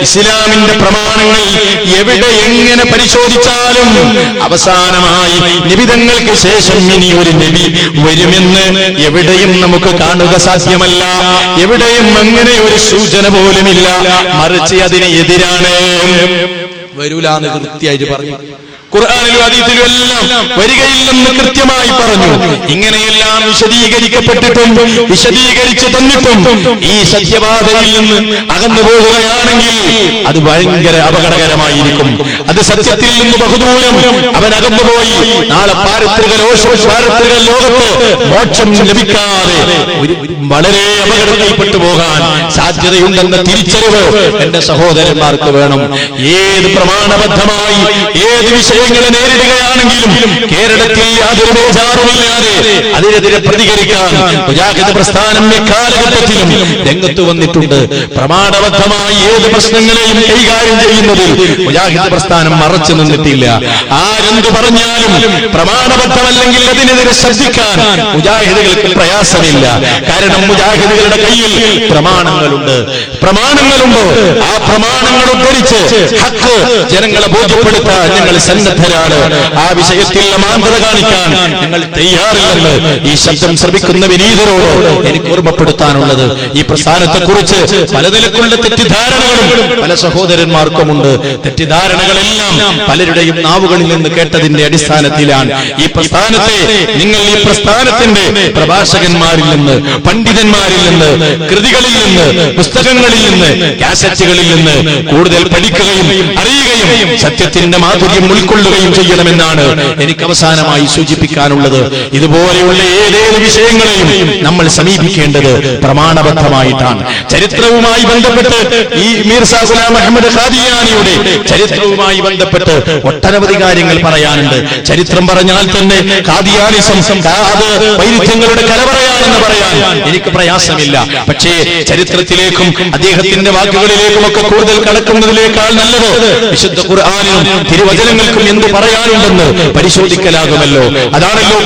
ഇസ്ലാമിന്റെ പ്രമാണങ്ങൾ എവിടെ എങ്ങനെ പരിശോധിച്ചാലും അവസാനമായി നിബിധങ്ങൾക്ക് ശേഷം ഇനി ഒരു നബി വരുമെന്ന് എവിടെയും നമുക്ക് കാണുക സാധ്യമല്ല. എവിടെയും അങ്ങനെ ഒരു സൂചന പോലുമില്ല. മറിച്ച് അതിന് എതിരാണ്. വരൂലാന്ന് കൃത്യമായിട്ട് പറഞ്ഞു. ഖുർആനിലും ഹദീസിലും എല്ലാം വരികയില്ലെന്ന് കൃത്യമായി പറഞ്ഞു. ഇങ്ങനെയെല്ലാം വിശദീകരിക്കപ്പെട്ടിട്ടും വിശദീകരിച്ചു തന്നിട്ടും ഈ സത്യപാതയിൽ നിന്ന് അകന്നു പോകുകയാണെങ്കിൽ അത് ഭയങ്കര അപകടകരമായിരിക്കും. അത് സത്യത്തിൽ നിന്ന് ബഹുദൂരം അവൻ അകന്നുപോയി നാളെ പാരത്രിക ലോകത്ത് മോക്ഷം ലഭിക്കാതെ വളരെ അപകടത്തിൽപ്പെട്ടു പോകാൻ സാധ്യതയുണ്ടെന്ന തിരിച്ചറിവ് എന്റെ സഹോദരന്മാർക്ക് വേണം. ഏത് പ്രമാണബദ്ധമായി ഏത് വിഷയങ്ങളെ നേരിടുകയാണെങ്കിലും കേരളത്തിൽ യാതൊരു ബേജാറുമില്ലാതെ അതിനെതിരെ പ്രതികരിക്കാൻ മുജാഹിദ് പ്രസ്ഥാനം എക്കാലഘട്ടത്തിലും രംഗത്ത് വന്നിട്ടുണ്ട്. പ്രമാണബദ്ധമായി ഏത് പ്രശ്നങ്ങളെയും കൈകാര്യം ചെയ്യുന്നതിൽ മുജാഹിദ് പ്രസ്ഥാനം മറച്ചു നിന്നിട്ടില്ല. ആരെന്ത് പറഞ്ഞാലും പ്രമാണബദ്ധമല്ലെങ്കിൽ അതിനെതിരെ ശ്രദ്ധിക്കാൻ മുജാഹിദുകൾക്ക് പ്രയാസമില്ല. കാരണം മുജാഹിദുകളുടെ കയ്യിൽ പ്രമാണങ്ങളുണ്ട്. ആ പ്രമാണങ്ങൾ ഉദ്ധരിച്ച് ഹക്ക് ജനങ്ങളെ ബോധ്യപ്പെടുത്താൻ ഞങ്ങൾ സന്നദ്ധരാണ്. ആ വിഷയത്തിൽ അമാന്തത കാണിക്കാൻ ഞങ്ങൾ തയ്യാറില്ലെന്ന് ഈ ശബ്ദം ശ്രമിക്കുന്ന വിനീതരോട് എനിക്ക് ഓർമ്മപ്പെടുത്താനുള്ളത്. ഈ പ്രസ്ഥാനത്തെക്കുറിച്ച് പലനിലക്കുള്ള തെറ്റിദ്ധാരണകളും പല സഹോദരന്മാർക്കുമുണ്ട്. തെറ്റിദ്ധാരണകളെല്ലാം പലരുടെയും നാവുകളിൽ നിന്ന് കേട്ടതിന്റെ അടിസ്ഥാനത്തിലാണ്. ഈ പ്രസ്ഥാനത്തെ നിങ്ങൾ ഈ പ്രസ്ഥാനത്തിന്റെ പ്രഭാഷകന്മാരിൽ നിന്ന്, പണ്ഡിതന്മാരിൽ നിന്ന്, കൃതികളിൽ നിന്ന്, പുസ്തകങ്ങളിൽ നിന്ന്, കാസറ്റുകളിൽ നിന്ന് കൂടുതൽ പഠിക്കുകയും അറിയുകയും സത്യത്തിന്റെ മാധുര്യം ഉൾക്കൊള്ളുകയും ചെയ്യണമെന്നാണ് എനിക്ക് അവസാനമായി സൂചിപ്പിക്കാനുള്ളത്. ഇതുപോലെയുള്ള ഏതേത് വിഷയങ്ങളെയും നമ്മൾ സമീപിക്കേണ്ടത് പ്രമാണബദ്ധമായിട്ടാണ്. ചരിത്രവുമായി ബന്ധപ്പെട്ട് ഈ മീർസാ ഗുലാം അഹമ്മദ് ഖാദിയാനിയുടെ ചരിത്രവുമായി ബന്ധപ്പെട്ട് ഒട്ടനവധി കാര്യങ്ങൾ പറയാനുണ്ട്. ചരിത്രം പറഞ്ഞാൽ തന്നെ ഖാദിയാനിസം അത് വൈരുദ്ധ്യങ്ങളുടെ കലവറയാണെന്ന് പറയാൻ എനിക്ക് പ്രയാസമില്ല. പക്ഷേ ചരിത്രത്തിലേക്കും അദ്ദേഹത്തിന്റെ വാക്കുകളിലേക്കും ഒക്കെ കൂടുതൽ കടക്കുന്നതിനേക്കാൾ നല്ലത് വിശുദ്ധ ഖുർആനിനും തിരുവചനങ്ങൾക്കും എന്ത് പറയാനുണ്ടെന്ന് പരിശോധിക്കലാകുമല്ലോ. അതാണല്ലോ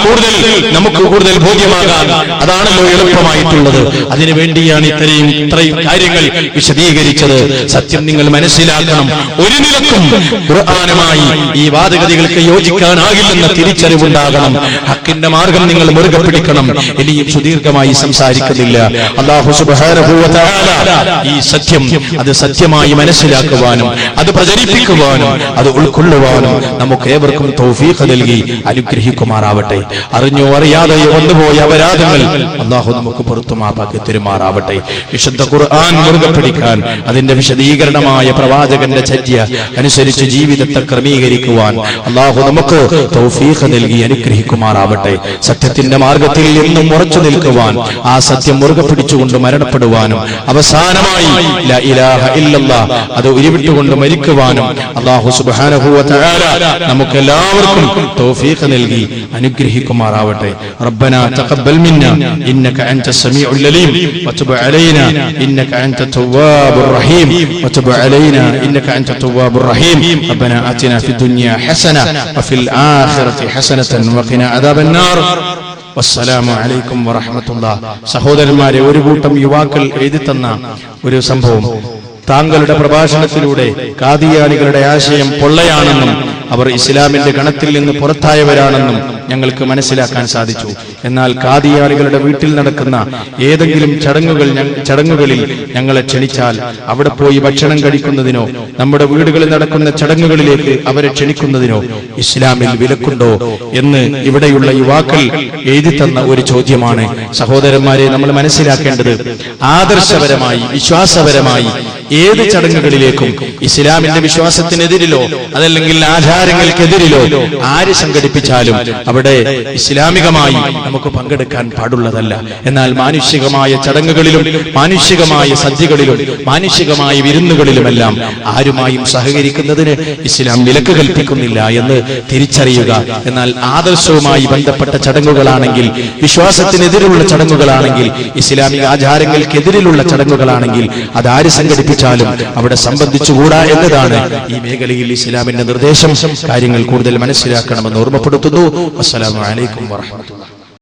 നമുക്ക് കൂടുതൽ ബോധ്യമാകാൻ അതാണല്ലോ എളുപ്പമായിട്ടുള്ളത്. അതിനുവേണ്ടിയാണ് ഇത്രയും കാര്യങ്ങൾ വിശദീകരിച്ചത്. സത്യം നിങ്ങൾ മനസ്സിലാക്കണം. ഒരു നിലക്കും ഖുർആനുമായി ഈ വാദഗതികൾക്ക് യോജിക്കാനാകില്ലെന്ന തിരിച്ചറിവുണ്ടാകണം. ഹക്കിന്റെ മാർഗം നിങ്ങൾ മുറുകെ പിടിക്കണം. ഇനിയും സുദീർഘമായി സംസാരിക്കുന്നില്ല. അല്ലാഹു സുബ്ഹാനഹു വ തആല ഈ സത്യം അത് സത്യമായി മനസ്സിലാക്കുവാനും അത് പ്രചരിപ്പിക്കുവാനും അത് ഉൾക്കൊള്ളുവാനും നമുക്ക് ഏവർക്കും തൗഫീഖ് നൽകി അനുഗ്രഹിക്കുമാറാവട്ടെ. അറിഞ്ഞോ അറിയാതെയോ വന്നുപോയ അപരാധങ്ങൾ അല്ലാഹു നമുക്ക് പുറത്തു മാപ്പാക്കി തരുമാറാവട്ടെ. വിശുദ്ധ ഖുർആൻ മുറുകെ പിടിക്കാൻ, അതിന്റെ വിശദീകരണമായ പ്രവാചകന്റെ ചര്യ അനുസരിച്ച് ജീവിതത്തെ ക്രമീകരിക്കുവാൻ അല്ലാഹു നമുക്ക് തൗഫീഖ് നൽകി അനുഗ്രഹിക്കുമാറാവട്ടെ. സത്യത്തിന്റെ മാർഗത്തിൽ എന്നും ഉറച്ചു നിൽക്കുവാൻ, ആ സത്യം മുറുകെ പിടിച്ചുകൊണ്ട് മരണപ്പെടുവാനും അവസാനമായി ലാ ഇലാഹ ഇല്ലല്ലാഹ് അത് ഉരുവിട്ടുകൊണ്ട് മരിക്കുവാനും അല്ലാഹു സുബ്ഹാനഹു വ തആല നമുക്ക് എല്ലാവർക്കും തൗഫീഖ് നൽകി അനുഗ്രഹിക്കുമാറാവട്ടെ. റബ്ബനാ തഖബ്ബൽ മിന്നാ ഇന്നക അൻതസ് സമീഉൽ അലീം വതുബ് അലൈനാ ഇന്നക അൻതത് തവ്വാബുർ റഹീം വതുബ് അലൈനാ ഇന്നക അൻതത് തവ്വാബുർ റഹീം. റബ്ബനാ ആതിനാ ഫിദ് ദുനിയാ ഹസന വഫിൽ ആഖിറതി ഹസനതൻ വഖിനാ അദാബൻ നാർ. വസ്സലാമു അലൈക്കും വറഹ്മത്തുള്ളാഹി. സഹോദരന്മാരെ, ഒരു കൂട്ടം യുവാക്കൾ എഴുതി തന്ന ഒരു സംഭവം. താങ്കളുടെ പ്രഭാഷണത്തിലൂടെ ഖാദിയാനികളുടെ ആശയം പൊള്ളയാണെന്നും അവർ ഇസ്ലാമിന്റെ ഗണത്തിൽ നിന്ന് പുറത്തായവരാണെന്നും ഞങ്ങൾക്ക് മനസ്സിലാക്കാൻ സാധിച്ചു. എന്നാൽ ഖാദിയാനികളുടെ വീട്ടിൽ നടക്കുന്ന ഏതെങ്കിലും ചടങ്ങുകളിൽ ഞങ്ങളെ ക്ഷണിച്ചാൽ അവിടെ പോയി ഭക്ഷണം കഴിക്കുന്നതിനോ നമ്മുടെ വീടുകളിൽ നടക്കുന്ന ചടങ്ങുകളിലേക്ക് അവരെ ക്ഷണിക്കുന്നതിനോ ഇസ്ലാമിൽ വിലക്കുണ്ടോ എന്ന് ഇവിടെയുള്ള യുവാക്കൾ എഴുതി തന്ന ഒരു ചോദ്യമാണ്. സഹോദരന്മാരെ, നമ്മൾ മനസ്സിലാക്കേണ്ടത് ആദർശപരമായി, വിശ്വാസപരമായി ഏത് ചടങ്ങുകളിലേക്കും ഇസ്ലാമിന്റെ വിശ്വാസത്തിനെതിരിലോ അതല്ലെങ്കിൽ ആചാരങ്ങൾക്കെതിരിലോ ആര് സംഘടിപ്പിച്ചാലും അവിടെ ഇസ്ലാമികമായി നമുക്ക് പങ്കെടുക്കാൻ പാടുള്ളതല്ല. എന്നാൽ മാനുഷികമായ ചടങ്ങുകളിലും മാനുഷികമായ സദ്യകളിലും മാനുഷികമായ വിരുന്നുകളിലുമെല്ലാം ആരുമായും സഹകരിക്കുന്നതിന് ഇസ്ലാം വിലക്ക് കൽപ്പിക്കുന്നില്ല എന്ന് തിരിച്ചറിയുക. എന്നാൽ ആദർശവുമായി ബന്ധപ്പെട്ട ചടങ്ങുകളാണെങ്കിൽ, വിശ്വാസത്തിനെതിരുള്ള ചടങ്ങുകളാണെങ്കിൽ, ഇസ്ലാമിക ആചാരങ്ങൾക്കെതിരിലുള്ള ചടങ്ങുകളാണെങ്കിൽ അതാര് സംഘടിപ്പിച്ചാലും അവിടെ സംബന്ധിച്ചുകൂടാ എന്നതാണ് ഈ മേഖലയിൽ ഇസ്ലാമിന്റെ നിർദ്ദേശം. കാര്യങ്ങൾ കൂടുതൽ മനസ്സിലാക്കണമെന്ന് ഓർമ്മപ്പെടുത്തുന്നു. അസ്സലാമു അലൈക്കും വറഹ്മത്തുള്ളാഹി.